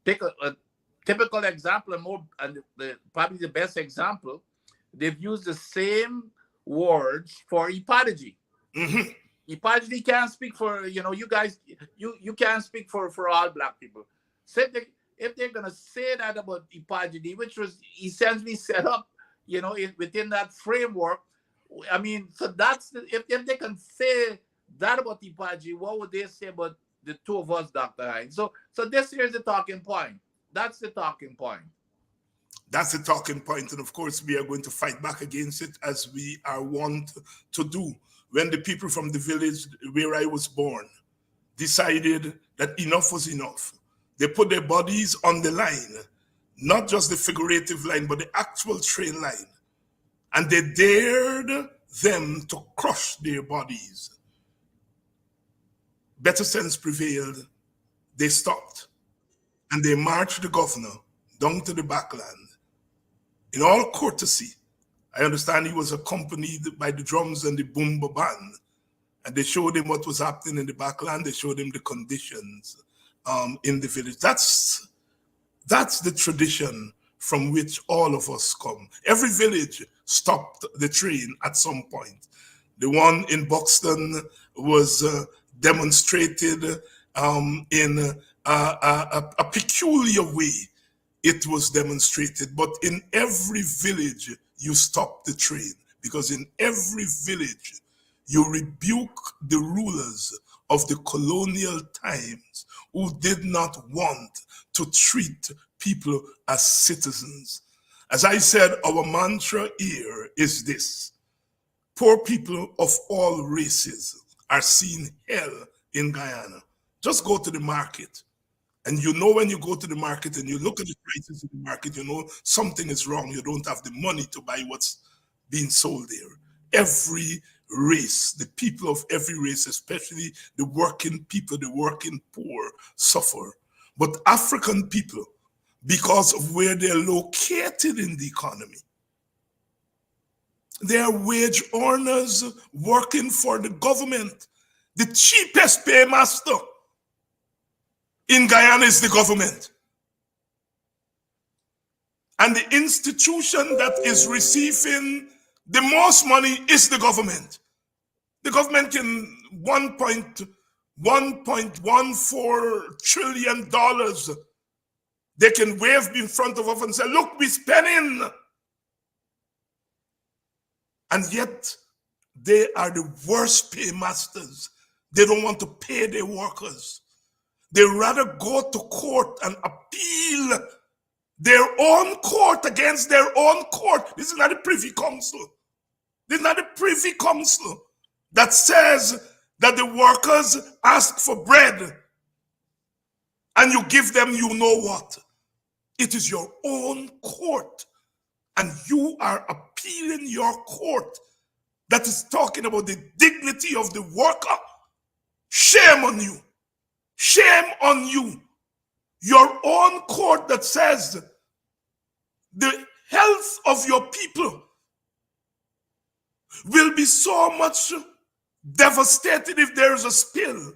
S7: Take a typical example, probably the best example. They've used the same words for epology.
S1: Mm-hmm.
S7: Epology can't speak for, you guys, you can't speak for all Black people. So if they're going to say that about epology, which was essentially set up, within that framework, I mean, so that's, if they can say that about epology, what would they say about the two of us, Dr. Hinds? So this here is the talking point. That's the talking point.
S1: That's the talking point. And of course, we are going to fight back against it, as we are wont to do. When the people from the village where I was born decided that enough was enough, they put their bodies on the line, not just the figurative line, but the actual train line. And they dared them to crush their bodies. Better sense prevailed. They stopped. And they marched the governor down to the backland. In all courtesy, I understand he was accompanied by the drums and the boomba band. And they showed him what was happening in the backland. They showed him the conditions in the village. That's the tradition from which all of us come. Every village stopped the train at some point. The one in Buxton was demonstrated in a peculiar way. It was demonstrated, but in every village you stop the train, because in every village you rebuke the rulers of the colonial times who did not want to treat people as citizens. As I said, our mantra here is this: poor people of all races are seeing hell in Guyana. Just go to the market. And when you go to the market and you look at the prices in the market, something is wrong. You don't have the money to buy what's being sold there. Every race, the people of every race, especially the working people, the working poor, suffer. But African people, because of where they're located in the economy, they are wage earners working for the government. The cheapest paymaster in Guyana is the government. And the institution that is receiving the most money is the government. The government can $1.14 trillion. They can wave in front of us and say, look, we're spending. And yet, they are the worst paymasters. They don't want to pay their workers. They rather go to court and appeal their own court against their own court. This is not the Privy Council. This is not the Privy Council that says that the workers ask for bread and you give them you know what. It is your own court, and you are appealing your court that is talking about the dignity of the worker. Shame on you. Shame on you. Your own court that says the health of your people will be so much devastated if there is a spill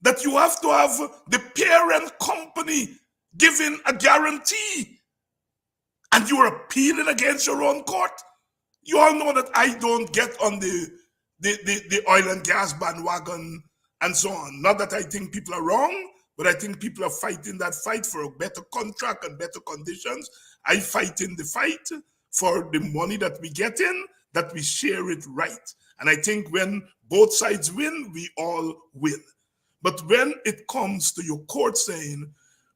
S1: that you have to have the parent company giving a guarantee, and you are appealing against your own court. You all know that I don't get on the oil and gas bandwagon and so on. Not that I think people are wrong, but I think people are fighting that fight for a better contract and better conditions. I fight in the fight for the money that we get in, that we share it right. And I think when both sides win, we all win. But when it comes to your court saying,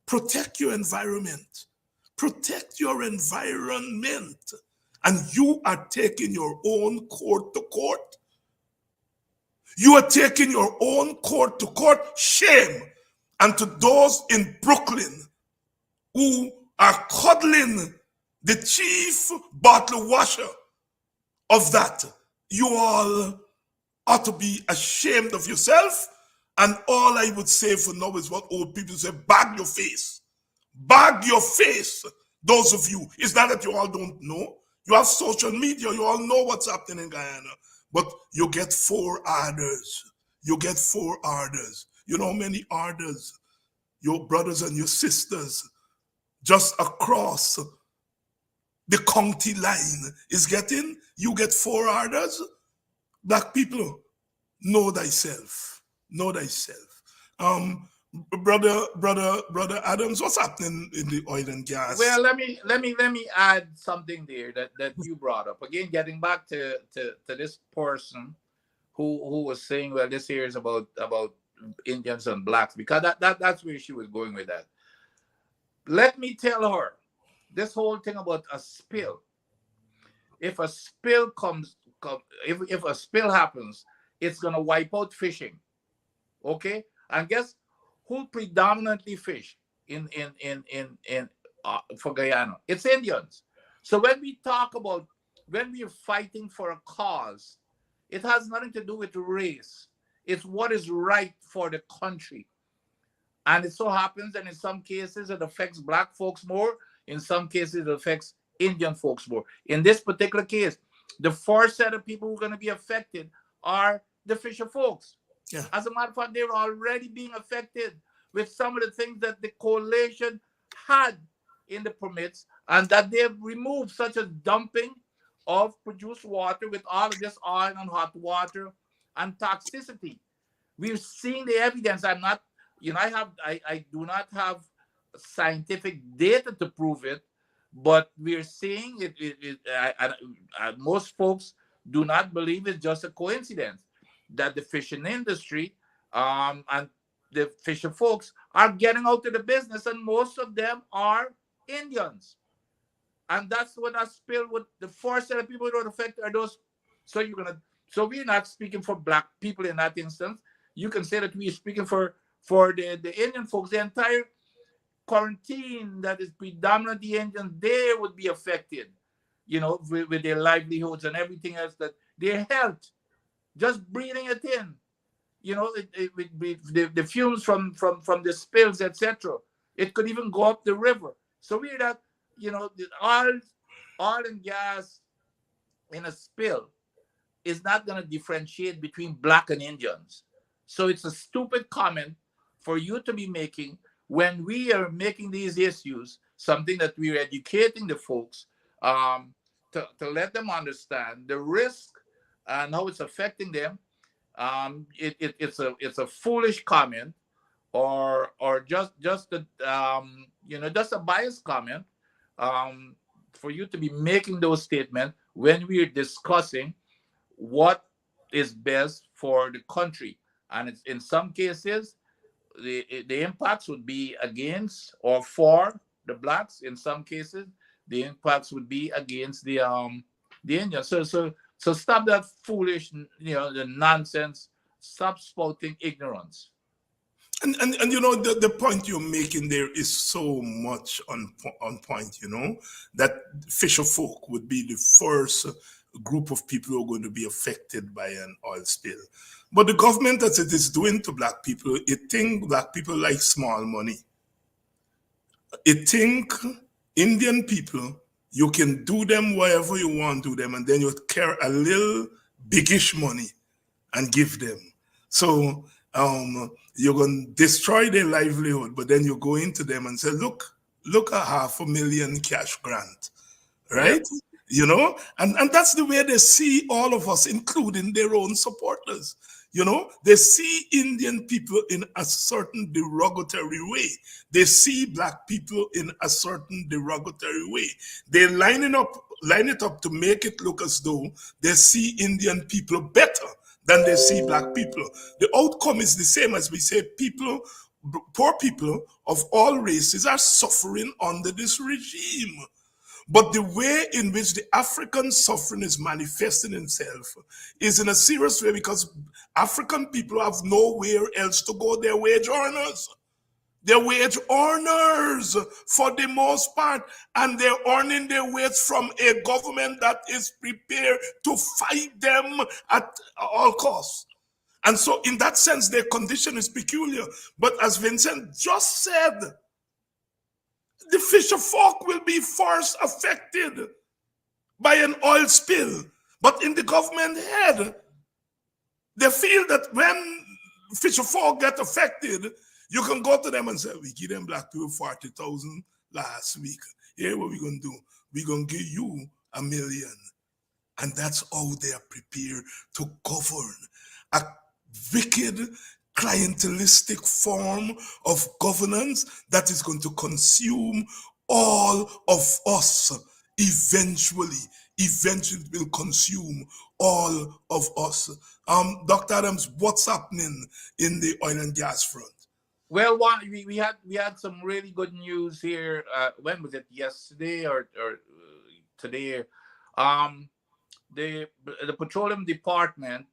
S1: protect your environment, and you are taking your own court to court, you are taking your own court to court, shame. And to those in Brooklyn who are coddling the chief bottle washer of that, you all ought to be ashamed of yourself. And all I would say for now is what old people say, bag your face. Bag your face, those of you. It's not that you all don't know. You have social media, you all know what's happening in Guyana. But you get 4 orders. You get 4 orders. You know how many orders your brothers and your sisters just across the county line is getting? You get 4 orders. Black people, know thyself. Know thyself. Brother Adams, what's happening in the oil and gas?
S7: Well, let me add something there that you brought up. Again, getting back to this person who was saying, well, this here is about Indians and blacks, because that's where she was going with that. Let me tell her this whole thing about a spill. If a spill if a spill happens, it's gonna wipe out fishing. Okay, and guess who predominantly fish in for Guyana? It's Indians. So when we talk about, when we're fighting for a cause, it has nothing to do with race. It's what is right for the country. And it so happens that in some cases it affects black folks more. In some cases it affects Indian folks more. In this particular case, the first set of people who are going to be affected are the fisher folks.
S1: Yeah.
S7: As a matter of fact, they're already being affected with some of the things that the coalition had in the permits, and that they've removed, such as dumping of produced water with all of this oil and hot water and toxicity. We've seen the evidence. I'm not, I do not have scientific data to prove it, but we're seeing it. Most folks do not believe it's just a coincidence that the fishing industry and the fisher folks are getting out of the business, and most of them are Indians. And that's what that spill would, the first set of people that would affect are those. So we're not speaking for black people in that instance. You can say that we're speaking for the Indian folks. The entire quarantine that is predominantly Indian, they would be affected, with their livelihoods and everything else, that their health, just breathing it in, the fumes from the spills, etc. It could even go up the river. So we're not, the oil and gas in a spill is not going to differentiate between black and Indians. So it's a stupid comment for you to be making when we are making these issues something that we're educating the folks to let them understand the risk and how it's affecting them. It's a foolish comment, or just a just a biased comment for you to be making those statements when we're discussing what is best for the country. And it's, in some cases, the impacts would be against or for the blacks. In some cases, the impacts would be against the Indians. So stop that foolish, the nonsense. Stop spouting ignorance.
S1: And you know, the point you're making there is so much on point, that fisher folk would be the first group of people who are going to be affected by an oil spill. But the government, as it is doing to black people, it think black people like small money. It think Indian people, you can do them whatever you want to them, and then you care a little biggish money and give them. So you're going to destroy their livelihood, but then you go into them and say, look at $500,000 cash grant, right? Yep. And that's the way they see all of us, including their own supporters. They see Indian people in a certain derogatory way. They see black people in a certain derogatory way. They line it up to make it look as though they see Indian people better than they see black people. The outcome is the same as we say poor people of all races are suffering under this regime. But the way in which the African suffering is manifesting itself is in a serious way, because African people have nowhere else to go. They're wage earners. They're wage earners for the most part, and they're earning their wage from a government that is prepared to fight them at all costs. And so in that sense, their condition is peculiar. But as Vincent just said, the fisher folk will be first affected by an oil spill. But in the government head, they feel that when fisher folk get affected, you can go to them and say, we give them black people 40,000 last week. Here what we're going to do. We're going to give you $1 million. And that's how they are prepared to govern. A wicked, clientelistic form of governance that is going to consume all of us. Eventually will consume all of us. Dr. Adams, what's happening in the oil and gas front?
S7: Well, we had some really good news here. When was it? Yesterday or today? The petroleum department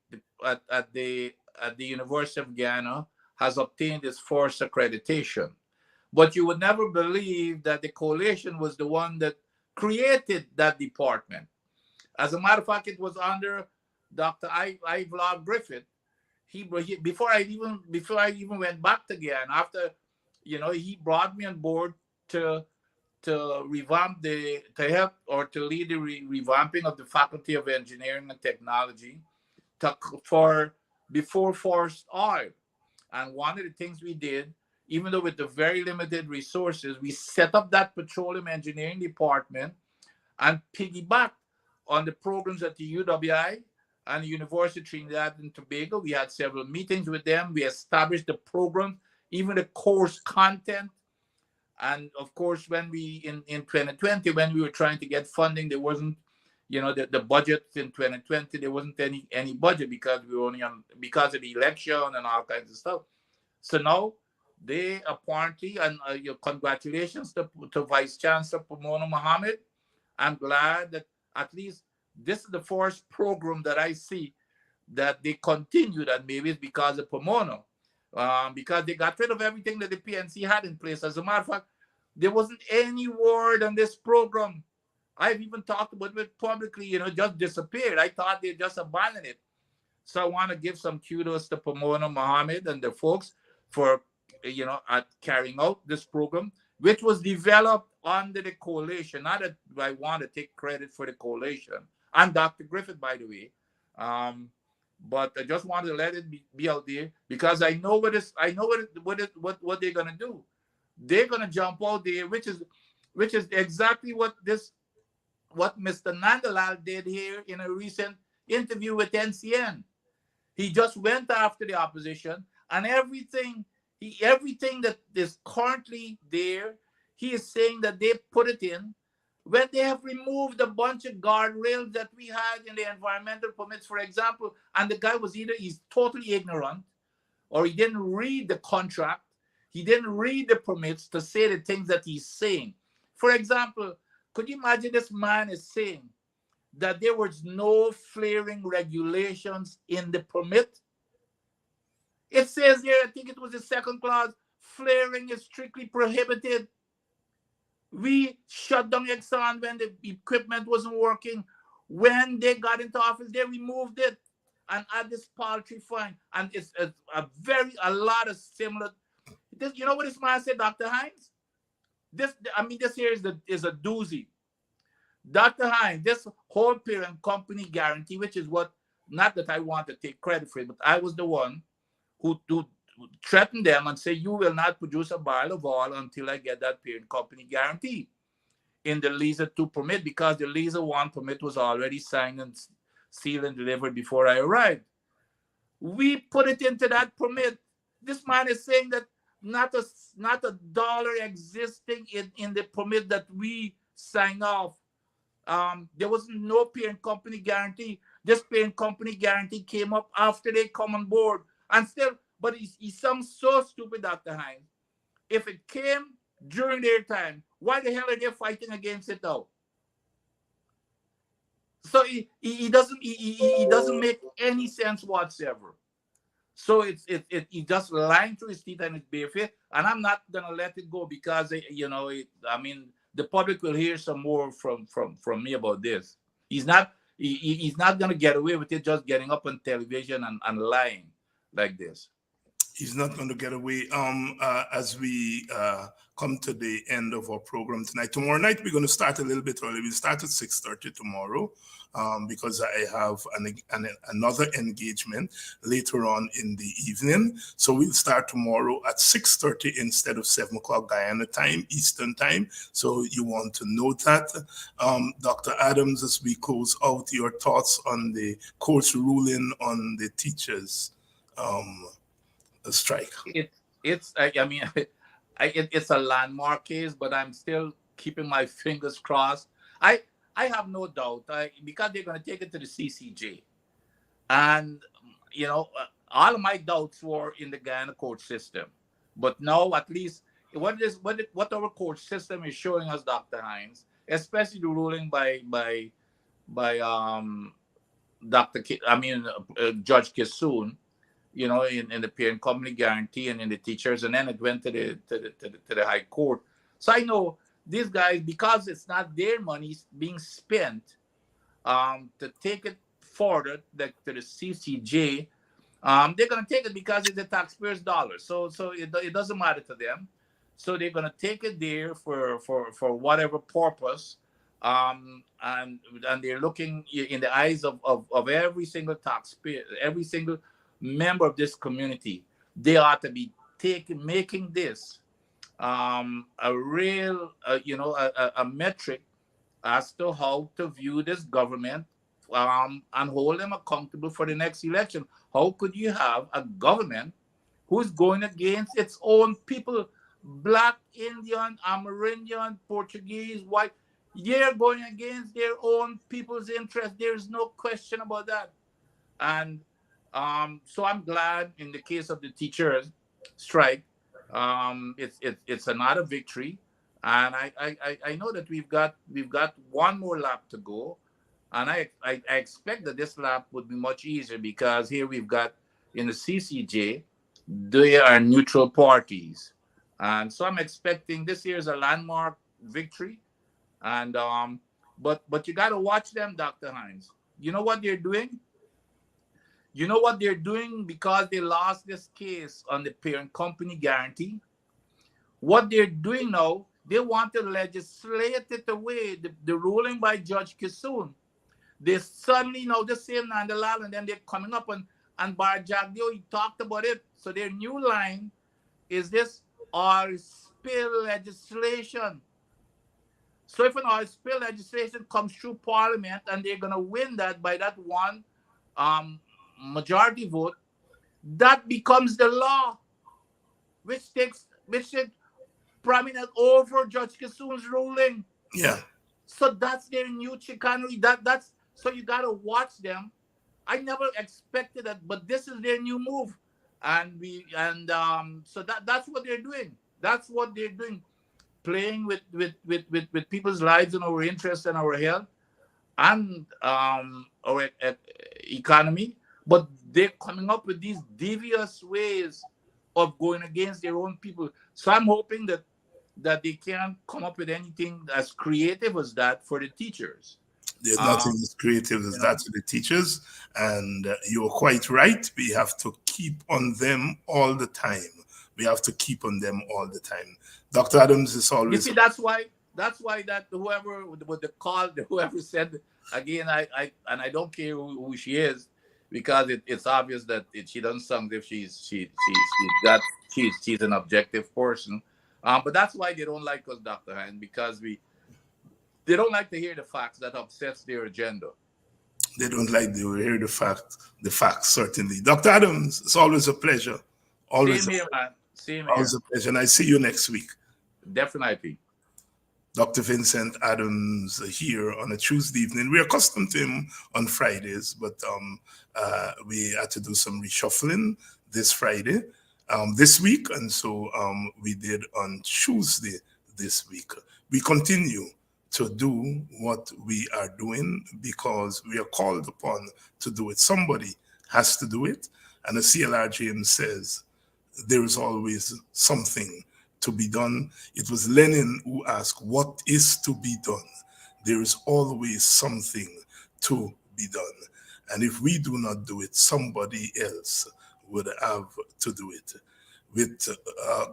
S7: at the University of Guyana has obtained its first accreditation. But you would never believe that the coalition was the one that created that department. As a matter of fact, it was under Dr. Griffith. Before I even went back to Guyana, after he brought me on board to revamp to help or to lead the revamping of the Faculty of Engineering and Technology before forced oil. And one of the things we did, even though with the very limited resources, we set up that petroleum engineering department and piggybacked on the programs at the UWI and the University of Trinidad and Tobago. We had several meetings with them. We established the program, even the course content. And of course, when we in 2020, when we were trying to get funding, there wasn't, the budget in 2020, there wasn't any budget because we were only because of the election and all kinds of stuff. So now they apparently, and congratulations to Vice Chancellor Pomona Mohammed. I'm glad that at least this is the first program that I see that they continued, and maybe it's because of Pomona, because they got rid of everything that the PNC had in place. As a matter of fact, there wasn't any word on this program. I've even talked about it publicly, just disappeared. I thought they just abandoned it. So I want to give some kudos to Pomona Mohammed and the folks for, at carrying out this program, which was developed under the coalition. Not that I want to take credit for the coalition. And Dr. Griffith, by the way. But I just wanted to let it be out there because I know what they're gonna do. They're gonna jump out there, which is exactly what Mr. Nandalal did here in a recent interview with NCN. He just went after the opposition, and everything that is currently there, he is saying that they put it in when they have removed a bunch of guardrails that we had in the environmental permits, for example, and the guy was either he's totally ignorant or he didn't read the contract, he didn't read the permits to say the things that he's saying. For example, could you imagine this man is saying that there was no flaring regulations in the permit? It says there, I think it was the second clause, flaring is strictly prohibited. We shut down Exxon when the equipment wasn't working. When they got into office, they removed it and add this paltry fine. And it's a lot of similar. This, you know what this man said, Dr. Hines? This here is a doozy. Dr. Hines, this whole parent company guarantee, which is what, not that I want to take credit for it, but I was the one who threatened them and say, you will not produce a barrel of oil until I get that parent company guarantee in the Liza 2 permit, because the Liza 1 permit was already signed and sealed and delivered before I arrived. We put it into that permit. This man is saying that not a dollar existing in the permit that we signed off. There was no parent company guarantee. This parent company guarantee came up after they come on board. And still, but he sounds so stupid, Dr. Hines. If it came during their time, why the hell are they fighting against it now? So he doesn't make any sense whatsoever. So he just lying through his teeth and his bare face, and I'm not gonna let it go because the public will hear some more from me about this. He's not gonna get away with it just getting up on television and lying like this.
S1: He's not going to get away. As we come to the end of our program tonight, tomorrow night we're going to start a little bit early. We'll start at 6:30 tomorrow because I have another engagement later on in the evening. So we'll start tomorrow at 6:30 instead of 7 o'clock Guyana time, Eastern time. So you want to note that. Dr. Adams, as we close out, your thoughts on the court's ruling on the teachers' strike.
S7: It's a landmark case, but I'm still keeping my fingers crossed. I have no doubt because they're going to take it to the CCJ, and all of my doubts were in the Guyana court system, but now at least what our court system is showing us, Dr. Hines, especially the ruling by Judge Kissoon, in the parent company guarantee and in the teachers, and then it went to the high court. So I know these guys, because it's not their money being spent to take it forward to the CCJ, they're going to take it because it's the taxpayers' dollars. So it doesn't matter to them. So they're going to take it there for whatever purpose, and they're looking in the eyes of every single taxpayer, every single member of this community. They ought to be making this a real a metric as to how to view this government and hold them accountable for the next election. How could you have a government who's going against its own people, Black, Indian, Amerindian, Portuguese, white? They're going against their own people's interest. There's no question about that. And so I'm glad in the case of the teachers' strike, it's another victory, and I know that we've got one more lap to go, and I expect that this lap would be much easier because here we've got in the CCJ, they are neutral parties, and so I'm expecting this year is a landmark victory, and but you got to watch them, Dr. Hines. You know what they're doing? You know what they're doing because they lost this case on the parent company guarantee? What they're doing now, they want to legislate it away, the ruling by Judge Kissoon. They suddenly now the same Nandalal, and then they're coming up and Bar Jagdeo, he talked about it. So their new line is this oil spill legislation. So if an oil spill legislation comes through Parliament and they're going to win that by that one majority vote, that becomes the law, which takes prominent over Judge Kissoon's ruling.
S1: Yeah.
S7: So that's their new chicanery. That's so you gotta watch them. I never expected that, but this is their new move, and so that's what they're doing. That's what they're doing. playing with people's lives and our interests and our health and our economy, but they're coming up with these devious ways of going against their own people. So I'm hoping that they can come up with anything as creative as that for the teachers.
S1: There's nothing as creative as that to the teachers, and you're quite right. We have to keep on them all the time. We have to keep on them all the time. Dr. Adams is always.
S7: You see, that's why that whoever with the call, whoever said again, I don't care who she is, because it's obvious that she doesn't sound if she's an objective person. But that's why they don't like us, Dr. Hein, because they don't like to hear the facts that upsets their agenda.
S1: They don't like to hear the facts, certainly. Dr. Adams, it's always a pleasure. Always
S7: Same here, man. Same here.
S1: Always a pleasure. And I see you next week.
S7: Definitely.
S1: Dr. Vincent Adams here on a Tuesday evening. We're accustomed to him on Fridays, but we had to do some reshuffling this Friday, this week. And so we did on Tuesday this week. We continue to do what we are doing because we are called upon to do it. Somebody has to do it. And the CLR James says, there is always something to be done. It was Lenin who asked, what is to be done? There is always something to be done. And if we do not do it, somebody else would have to do it. With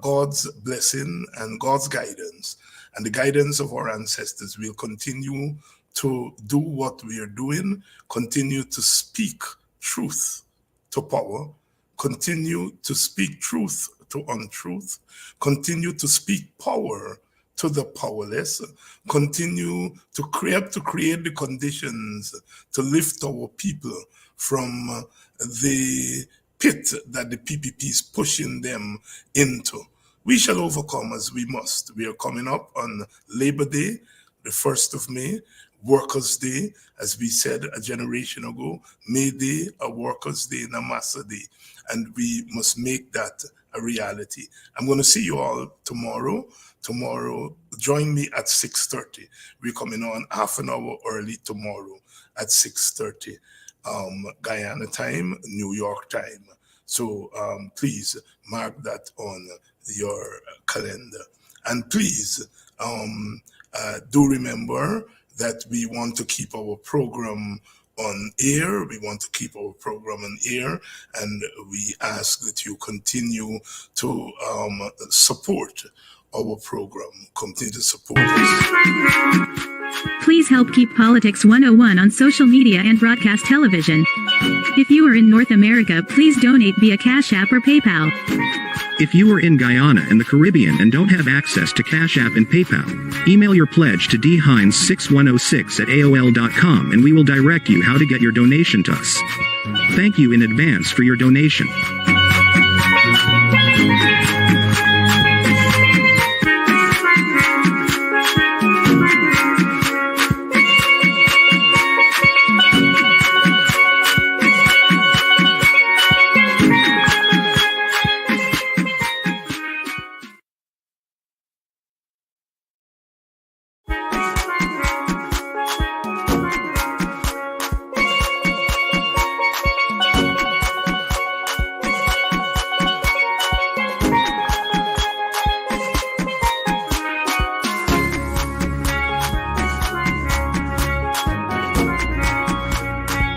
S1: God's blessing and God's guidance and the guidance of our ancestors, we'll continue to do what we are doing, continue to speak truth to power, continue to speak truth to untruth, continue to speak power to the powerless, continue to create the conditions to lift our people from the pit that the PPP is pushing them into. We shall overcome as we must. We are coming up on Labor Day, the 1st of May, Workers' Day, as we said a generation ago, May Day, a Workers' Day, Namasa Day. And we must make that a reality. I'm going to see you all tomorrow. Tomorrow, join me at 6:30. We're coming on half an hour early tomorrow at 6:30. Guyana time, New York time. So please mark that on your calendar. And please do remember that we want to keep our program on air. We want to keep our program on air, and we ask that you continue to support our program. Continue to support us.
S3: Please help keep Politics 101 on social media and broadcast television. If you are in North America, please donate via Cash App or PayPal.
S4: If you are in Guyana and the Caribbean and don't have access to Cash App and PayPal, email your pledge to dhines6106@aol.com and we will direct you how to get your donation to us. Thank you in advance for your donation.